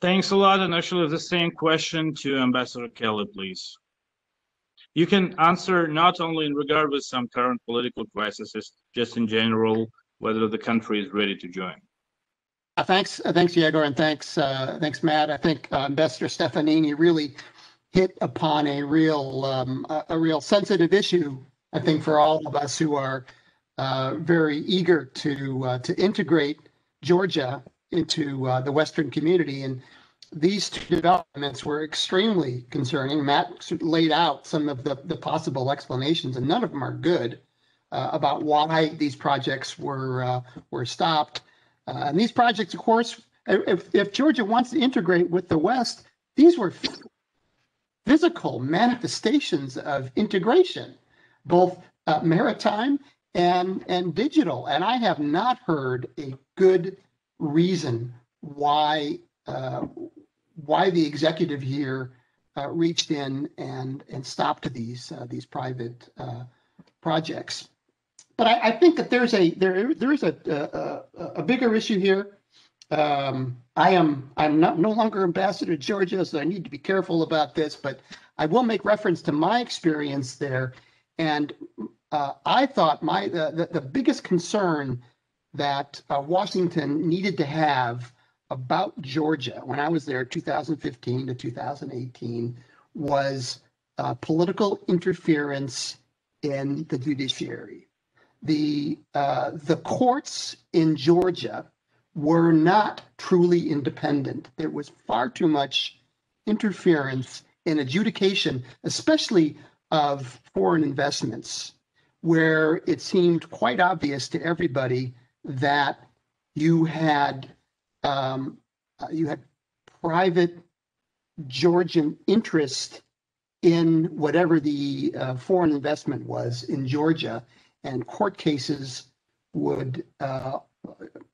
Thanks a lot. And actually the same question to Ambassador Kelly, please. You can answer not only in regard with some current political crises, just in general, whether the country is ready to join. Thanks, Yegor, and thanks, Matt. I think Ambassador Stefanini really hit upon a real sensitive issue, I think, for all of us who are very eager to integrate Georgia into the Western community. And these two developments were extremely concerning. Matt laid out some of the possible explanations, and none of them are good, about why these projects were stopped. And these projects, of course, if Georgia wants to integrate with the West, these were physical manifestations of integration, both maritime and digital. And I have not heard a good reason why the executive here reached in and stopped these private projects. But I think that there is a bigger issue here. I'm no longer ambassador to Georgia, so I need to be careful about this. But I will make reference to my experience there, and I thought the biggest concern that Washington needed to have about Georgia when I was there 2015 to 2018 was political interference in the judiciary. the courts in Georgia were not truly independent. There was far too much interference in adjudication, especially of foreign investments, where it seemed quite obvious to everybody that you had private Georgian interest in whatever the foreign investment was in Georgia, and court cases would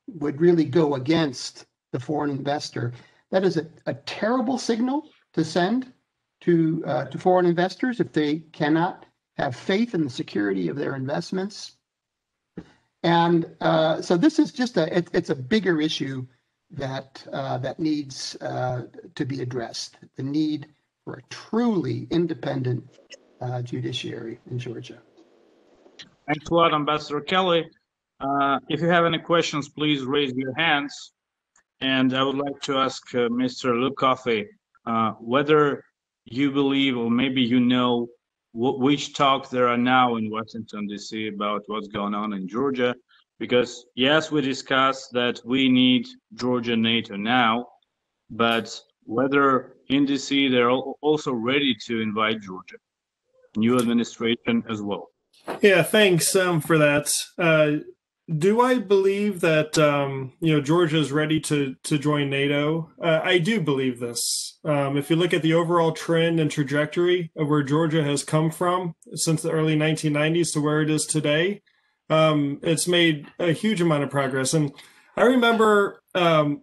really go against the foreign investor. That is a terrible signal to send to foreign investors if they cannot have faith in the security of their investments. And so this is just it's a bigger issue that needs to be addressed. The need for a truly independent judiciary in Georgia. Thanks a lot, Ambassador Kelly. If you have any questions, please raise your hands. And I would like to ask Mr. Luke Coffey whether you believe, or maybe you know, which talks there are now in Washington, D.C. about what's going on in Georgia. Because, yes, we discussed that we need Georgia NATO now, but whether in D.C. they're also ready to invite Georgia, new administration as well. Yeah, thanks for that. Do I believe that Georgia is ready to join NATO? I do believe this. If you look at the overall trend and trajectory of where Georgia has come from since the early 1990s to where it is today, it's made a huge amount of progress. And I remember Ben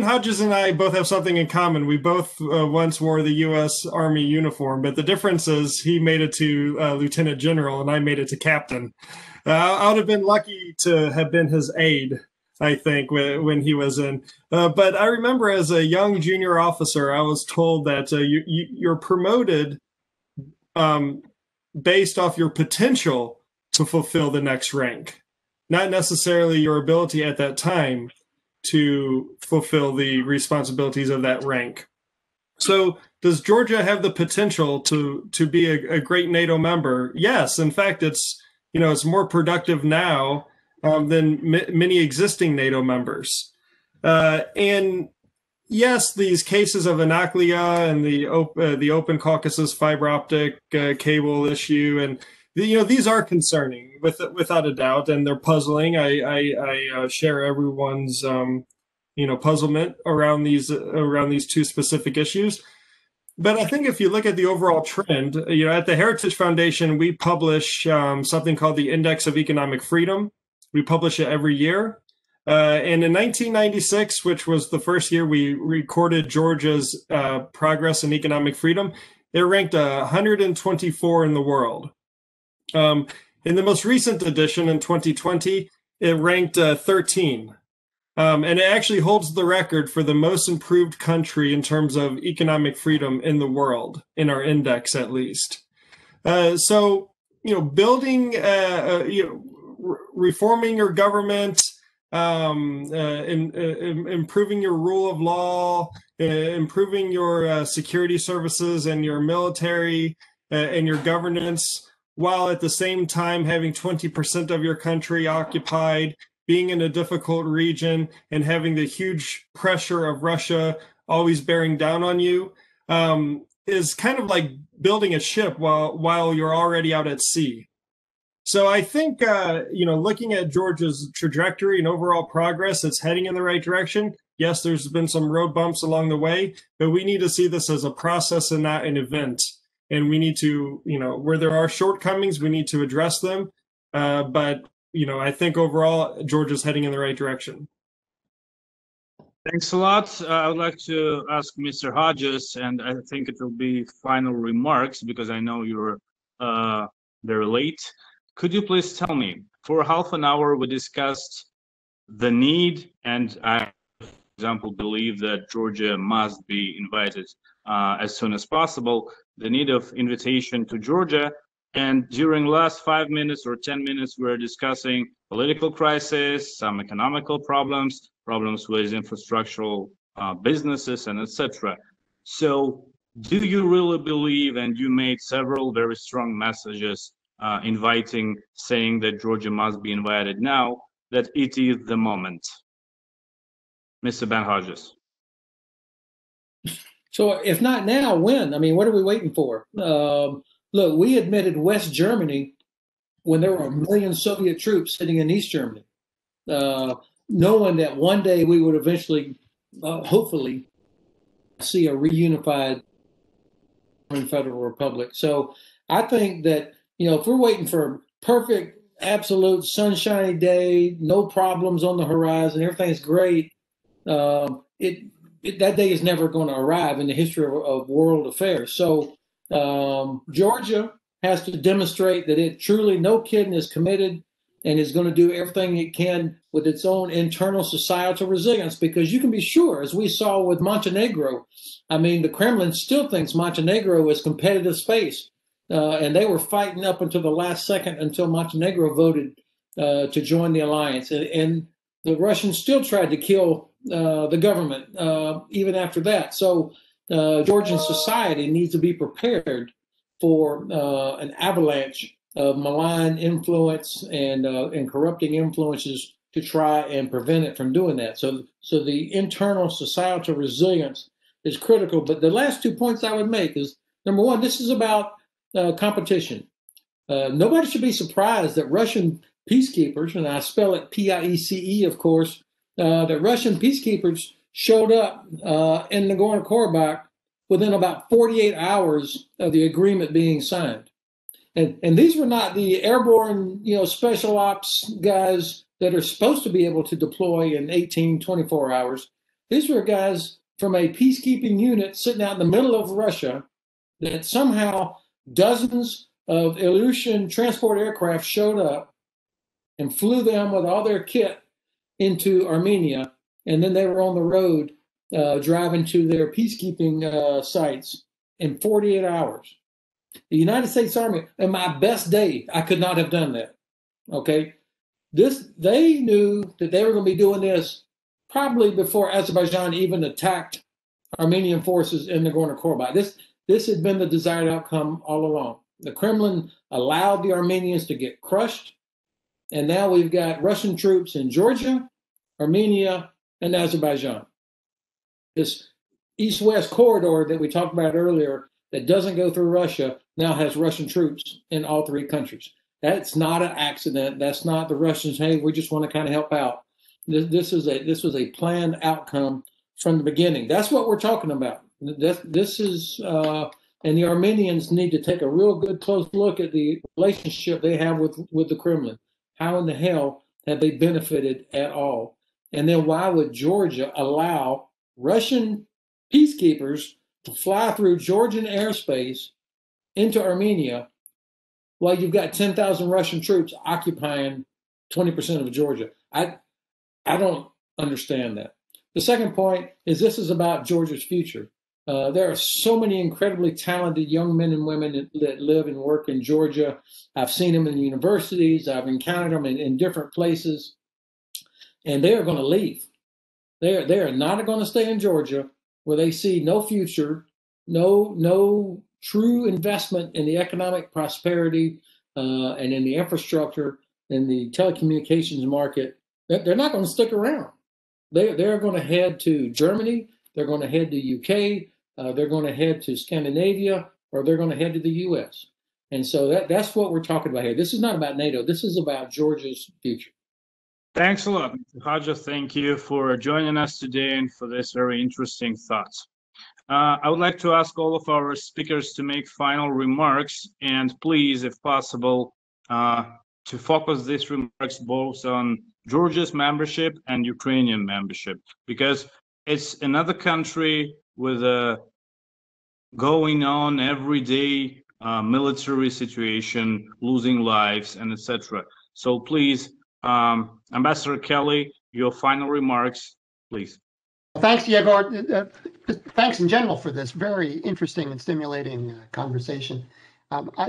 Hoджес and I both have something in common. We both once wore the U.S. Army uniform, but the difference is he made it to Lieutenant General and I made it to Captain. I would have been lucky to have been his aide, I think, when he was in. But I remember as a young junior officer, I was told that you're promoted based off your potential to fulfill the next rank, not necessarily your ability at that time to fulfill the responsibilities of that rank. So does Georgia have the potential to be a great NATO member? Yes. In fact, it's more productive now than many existing NATO members. And yes, these cases of Anaklia and the Open Caucasus fiber optic cable issue, and these are concerning without a doubt, and they're puzzling. I share everyone's puzzlement around these two specific issues. But I think if you look at the overall trend, at the Heritage Foundation, we publish something called the Index of Economic Freedom. We publish it every year. And in 1996, which was the first year we recorded Georgia's progress in economic freedom, it ranked 124 in the world. In the most recent edition in 2020, it ranked 13. And it actually holds the record for the most improved country in terms of economic freedom in the world, in our index at least. So, building, reforming your government, improving your rule of law, improving your security services and your military and your governance, while at the same time having 20% of your country occupied, being in a difficult region, and having the huge pressure of Russia always bearing down on you, is kind of like building a ship while you're already out at sea. So I think, looking at Georgia's trajectory and overall progress, it's heading in the right direction. Yes, there's been some road bumps along the way, but we need to see this as a process and not an event. And we need to, where there are shortcomings, we need to address them. But I think overall, Georgia's heading in the right direction. Thanks a lot. I would like to ask Mr. Hoджес, and I think it will be final remarks because I know you're very late. Could you please tell me, for half an hour, we discussed the need, and I, for example, believe that Georgia must be invited as soon as possible, the need of invitation to Georgia. And during last 5 minutes or 10 minutes, we're discussing political crisis, some economical problems with infrastructural businesses, and etc. So do you really believe, and you made several very strong messages saying that Georgia must be invited now, that it is the moment. Mr. Ben Hodges. So if not now, when? I mean, what are we waiting for? Look, we admitted West Germany when there were 1 million Soviet troops sitting in East Germany, knowing that one day we would eventually, hopefully, see a reunified Federal Republic. So I think that, if we're waiting for a perfect, absolute sunshiny day, no problems on the horizon, everything's great, that day is never going to arrive in the history of world affairs. So Georgia has to demonstrate that it truly, no kidding, is committed and is going to do everything it can with its own internal societal resilience, because you can be sure, as we saw with Montenegro, I mean, the Kremlin still thinks Montenegro is competitive space, and they were fighting up until the last second until Montenegro voted to join the alliance. And the Russians still tried to kill the government even after that. So Georgian society needs to be prepared for an avalanche of malign influence and corrupting influences to try and prevent it from doing that. So the internal societal resilience is critical. But the last 2 points I would make is, number one, this is about competition. Nobody should be surprised that Russian peacekeepers, and I spell it PIECE, of course, that Russian peacekeepers showed up in Nagorno-Karabakh within about 48 hours of the agreement being signed. And these were not the airborne, special ops guys that are supposed to be able to deploy in 18, 24 hours. These were guys from a peacekeeping unit sitting out in the middle of Russia that somehow dozens of Ilyushin transport aircraft showed up and flew them with all their kit into Armenia. And then they were on the road driving to their peacekeeping sites in 48 hours. The United States Army, in my best day, I could not have done that. Okay, they knew that they were going to be doing this probably before Azerbaijan even attacked Armenian forces in Nagorno-Karabakh. This had been the desired outcome all along. The Kremlin allowed the Armenians to get crushed, and now we've got Russian troops in Georgia, Armenia, and Azerbaijan. This east-west corridor that we talked about earlier that doesn't go through Russia now has Russian troops in all three countries. That's not an accident. That's not the Russians, hey, we just want to kind of help out. This was a planned outcome from the beginning. That's what we're talking about. This is, and the Armenians need to take a real good close look at the relationship they have with the Kremlin. How in the hell have they benefited at all? And then why would Georgia allow Russian peacekeepers to fly through Georgian airspace into Armenia while you've got 10,000 Russian troops occupying 20% of Georgia? I don't understand that. The second point is this is about Georgia's future. There are so many incredibly talented young men and women that live and work in Georgia. I've seen them in universities. I've encountered them in different places, and they are going to leave. They are not going to stay in Georgia where they see no future, no true investment in the economic prosperity and in the infrastructure in the telecommunications market. They're not going to stick around. They're going to head to Germany. They're going to head to UK. They're going to head to Scandinavia, or they're going to head to the US. And so that's what we're talking about here. This is not about NATO. This is about Georgia's future. Thanks a lot, Mr. Hodges. Thank you for joining us today and for this very interesting thoughts. I would like to ask all of our speakers to make final remarks, and please, if possible, to focus these remarks both on Georgia's membership and Ukrainian membership, because it's another country with a going on everyday military situation, losing lives, and etc. So please, Ambassador Kelly, your final remarks, please. Thanks, Yegor. Thanks in general for this very interesting and stimulating conversation.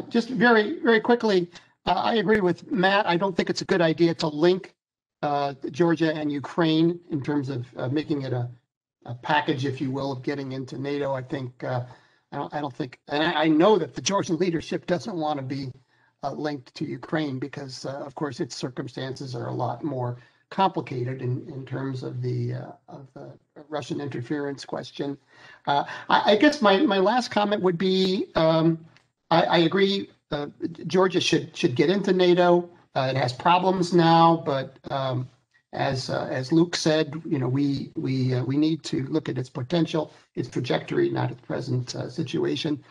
Just very, very quickly, I agree with Matt. I don't think it's a good idea to link Georgia and Ukraine in terms of making it a package, if you will, of getting into NATO. I think I don't think, and I know that the Georgian leadership doesn't want to be linked to Ukraine because, of course, its circumstances are a lot more complicated in terms of the Russian interference question. I guess my last comment would be I agree. Georgia should get into NATO. It has problems now, but as Luke said, we need to look at its potential, its trajectory, not its present situation.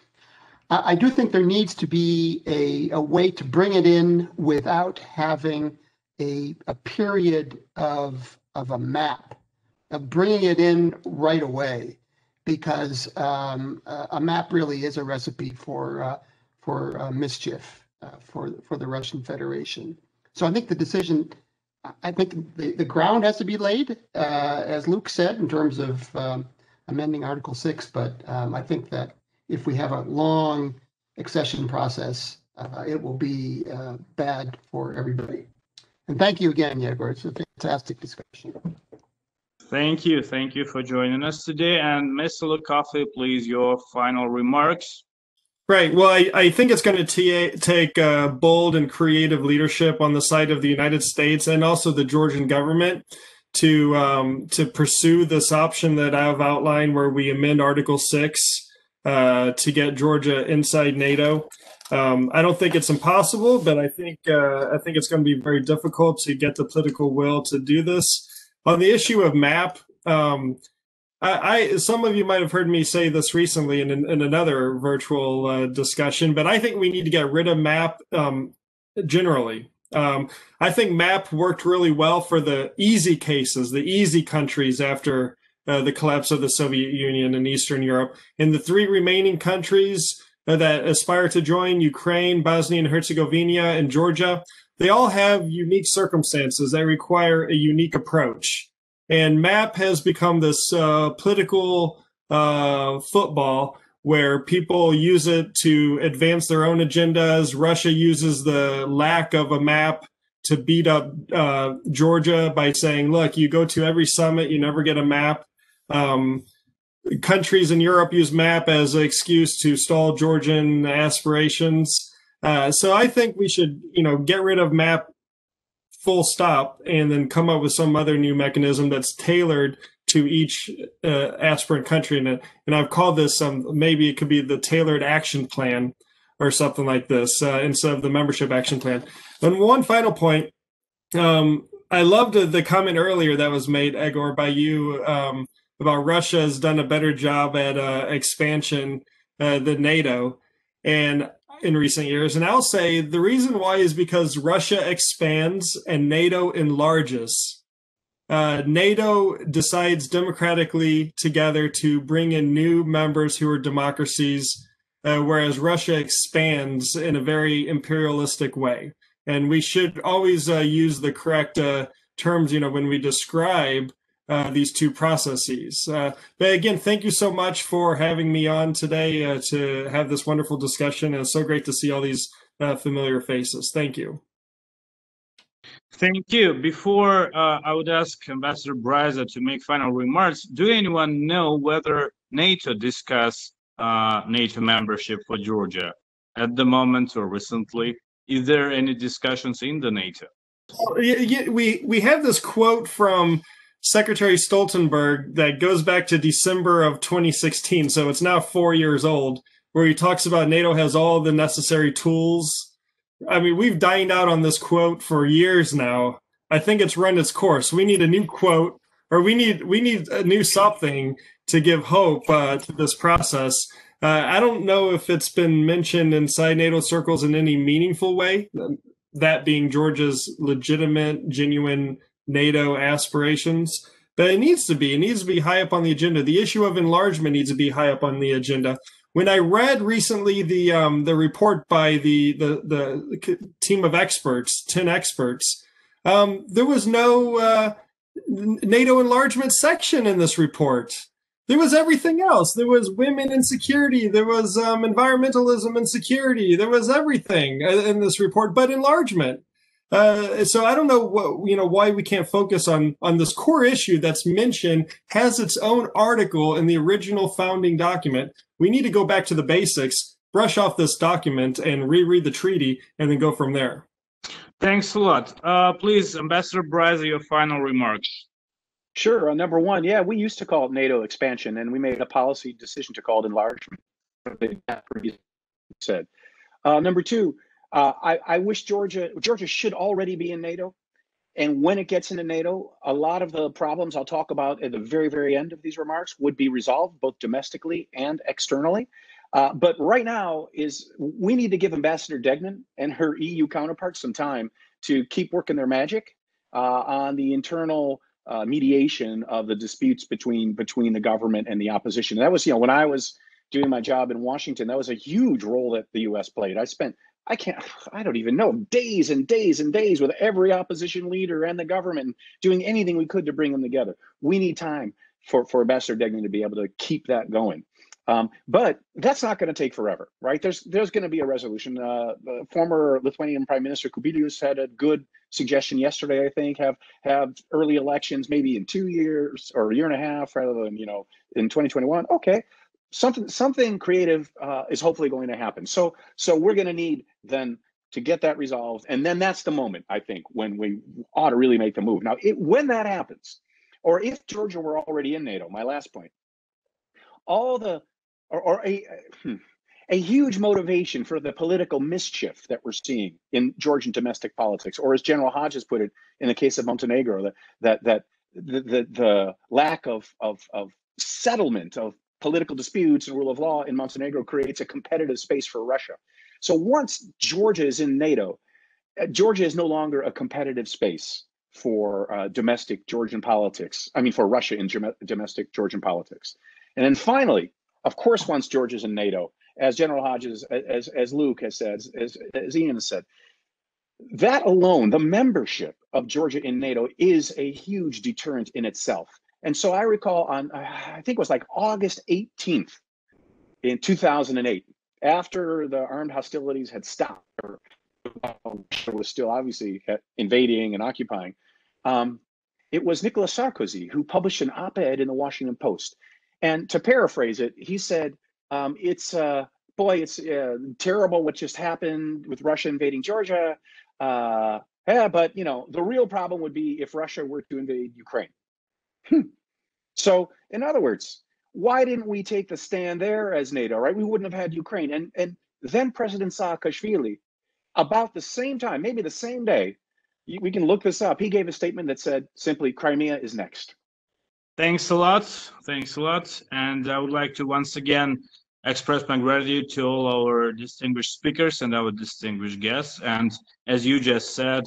I do think there needs to be a way to bring it in without having a period of a map, of bringing it in right away, because a map really is a recipe for mischief for the Russian Federation. So I think the decision, I think the ground has to be laid, as Luke said, in terms of amending Article 6. But I think that if we have a long accession process, it will be bad for everybody. And thank you again, Yegor. It's a fantastic discussion. Thank you. Thank you for joining us today. And Mr. Luke Coffey, please, your final remarks. Right. Well, I think it's going to take bold and creative leadership on the side of the United States and also the Georgian government to pursue this option that I've outlined, where we amend Article 6 to get Georgia inside NATO. I don't think it's impossible, but I think it's going to be very difficult to get the political will to do this. On the issue of MAP, some of you might have heard me say this recently in another virtual discussion, but I think we need to get rid of MAP generally. I think MAP worked really well for the easy cases, the easy countries after the collapse of the Soviet Union and Eastern Europe. And the three remaining countries that aspire to join, Ukraine, Bosnia and Herzegovina, and Georgia, they all have unique circumstances that require a unique approach. And MAP has become this political football where people use it to advance their own agendas. Russia uses the lack of a map to beat up Georgia by saying, look, you go to every summit, you never get a map. Countries in Europe use MAP as an excuse to stall Georgian aspirations. So I think we should, get rid of MAP full stop and then come up with some other new mechanism that's tailored to each aspirant country. And I've called this, maybe it could be the tailored action plan or something like this instead of the membership action plan. And one final point, I loved the comment earlier that was made, Егор, by you about Russia has done a better job at expansion than NATO and in recent years. And I'll say the reason why is because Russia expands and NATO enlarges. NATO decides democratically together to bring in new members who are democracies, whereas Russia expands in a very imperialistic way. And we should always use the correct terms, when we describe these two processes. But again, thank you so much for having me on today to have this wonderful discussion. And it's so great to see all these familiar faces. Thank you. Thank you. Before I would ask Ambassador Braiza to make final remarks, do anyone know whether NATO discussed NATO membership for Georgia at the moment or recently? Is there any discussions in the NATO? We have this quote from Secretary Stoltenberg that goes back to December of 2016, so it's now 4 years old, where he talks about NATO has all the necessary tools. I mean, we've dined out on this quote for years now. I think it's run its course. We need a new quote, or we need a new something to give hope to this process. I don't know if it's been mentioned inside NATO circles in any meaningful way, that being Georgia's legitimate, genuine NATO aspirations, but it needs to be. It needs to be high up on the agenda. The issue of enlargement needs to be high up on the agenda. When I read recently the report by the team of experts, 10 experts, there was no NATO enlargement section in this report. There was everything else. There was women and security. There was environmentalism and security. There was everything in this report, but enlargement. So I don't know why we can't focus on this core issue that's mentioned, has its own article in the original founding document. We need to go back to the basics, brush off this document and reread the treaty and then go from there. Thanks a lot. Please, Ambassador Braiza, your final remarks. Sure. Number one, yeah, we used to call it NATO expansion, and we made a policy decision to call it enlargement. Said. Number two, I wish Georgia should already be in NATO. And when it gets into NATO, a lot of the problems I'll talk about at the very, very end of these remarks would be resolved both domestically and externally. But right now we need to give Ambassador Degnan and her EU counterparts some time to keep working their magic on the internal mediation of the disputes between the government and the opposition. That was, when I was doing my job in Washington, that was a huge role that the U.S. played. I don't even know, days and days and days with every opposition leader and the government doing anything we could to bring them together. We need time for Ambassador Degnan to be able to keep that going. But that's not going to take forever, right? There's going to be a resolution. The former Lithuanian Prime Minister Kubilius had a good suggestion yesterday, I think, have early elections maybe in 2 years or a year and a half rather than, in 2021. Okay. Something creative is hopefully going to happen. So we're going to need then to get that resolved. And then that's the moment, I think, when we ought to really make the move. Now, when that happens, or if Georgia were already in NATO, my last point, a huge motivation for the political mischief that we're seeing in Georgian domestic politics, or as General Hodges put it in the case of Montenegro, that the lack of settlement of political disputes and rule of law in Montenegro creates a competitive space for Russia. So once Georgia is in NATO, Georgia is no longer a competitive space for domestic Georgian politics. I mean, for Russia in domestic Georgian politics. And then finally, of course, once Georgia's in NATO, as General Hodges, as Luke has said, as Ian has said, that alone, the membership of Georgia in NATO is a huge deterrent in itself. And so I recall on, I think it was like August 18th in 2008, after the armed hostilities had stopped, or Russia was still obviously invading and occupying, it was Nicolas Sarkozy who published an op-ed in the Washington Post. And to paraphrase it, he said, it's terrible what just happened with Russia invading Georgia. But, the real problem would be if Russia were to invade Ukraine. So, in other words, why didn't we take the stand there as NATO, right? We wouldn't have had Ukraine. And then President Saakashvili, about the same time, maybe the same day, we can look this up, he gave a statement that said simply, Crimea is next. Thanks a lot. Thanks a lot. And I would like to once again express my gratitude to all our distinguished speakers and our distinguished guests. And as you just said,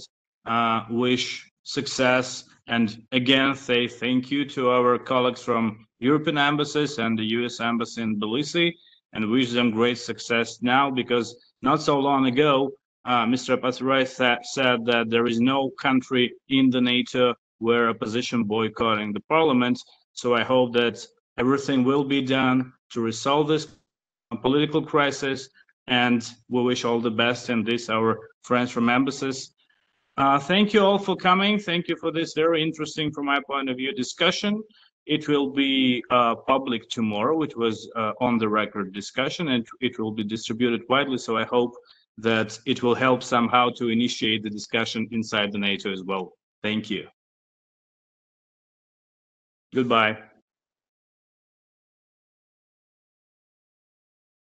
wish success. And again, say thank you to our colleagues from European embassies and the US Embassy in Tbilisi, and wish them great success now, because not so long ago, Mr. Apathy said that there is no country in the NATO where opposition boycotting the parliament. So I hope that everything will be done to resolve this political crisis, and we wish all the best in this, our friends from embassies. Thank you all for coming. Thank you for this very interesting, from my point of view, discussion. It will be public tomorrow. It was on the record discussion, and it will be distributed widely. So I hope that it will help somehow to initiate the discussion inside the NATO as well. Thank you. Goodbye.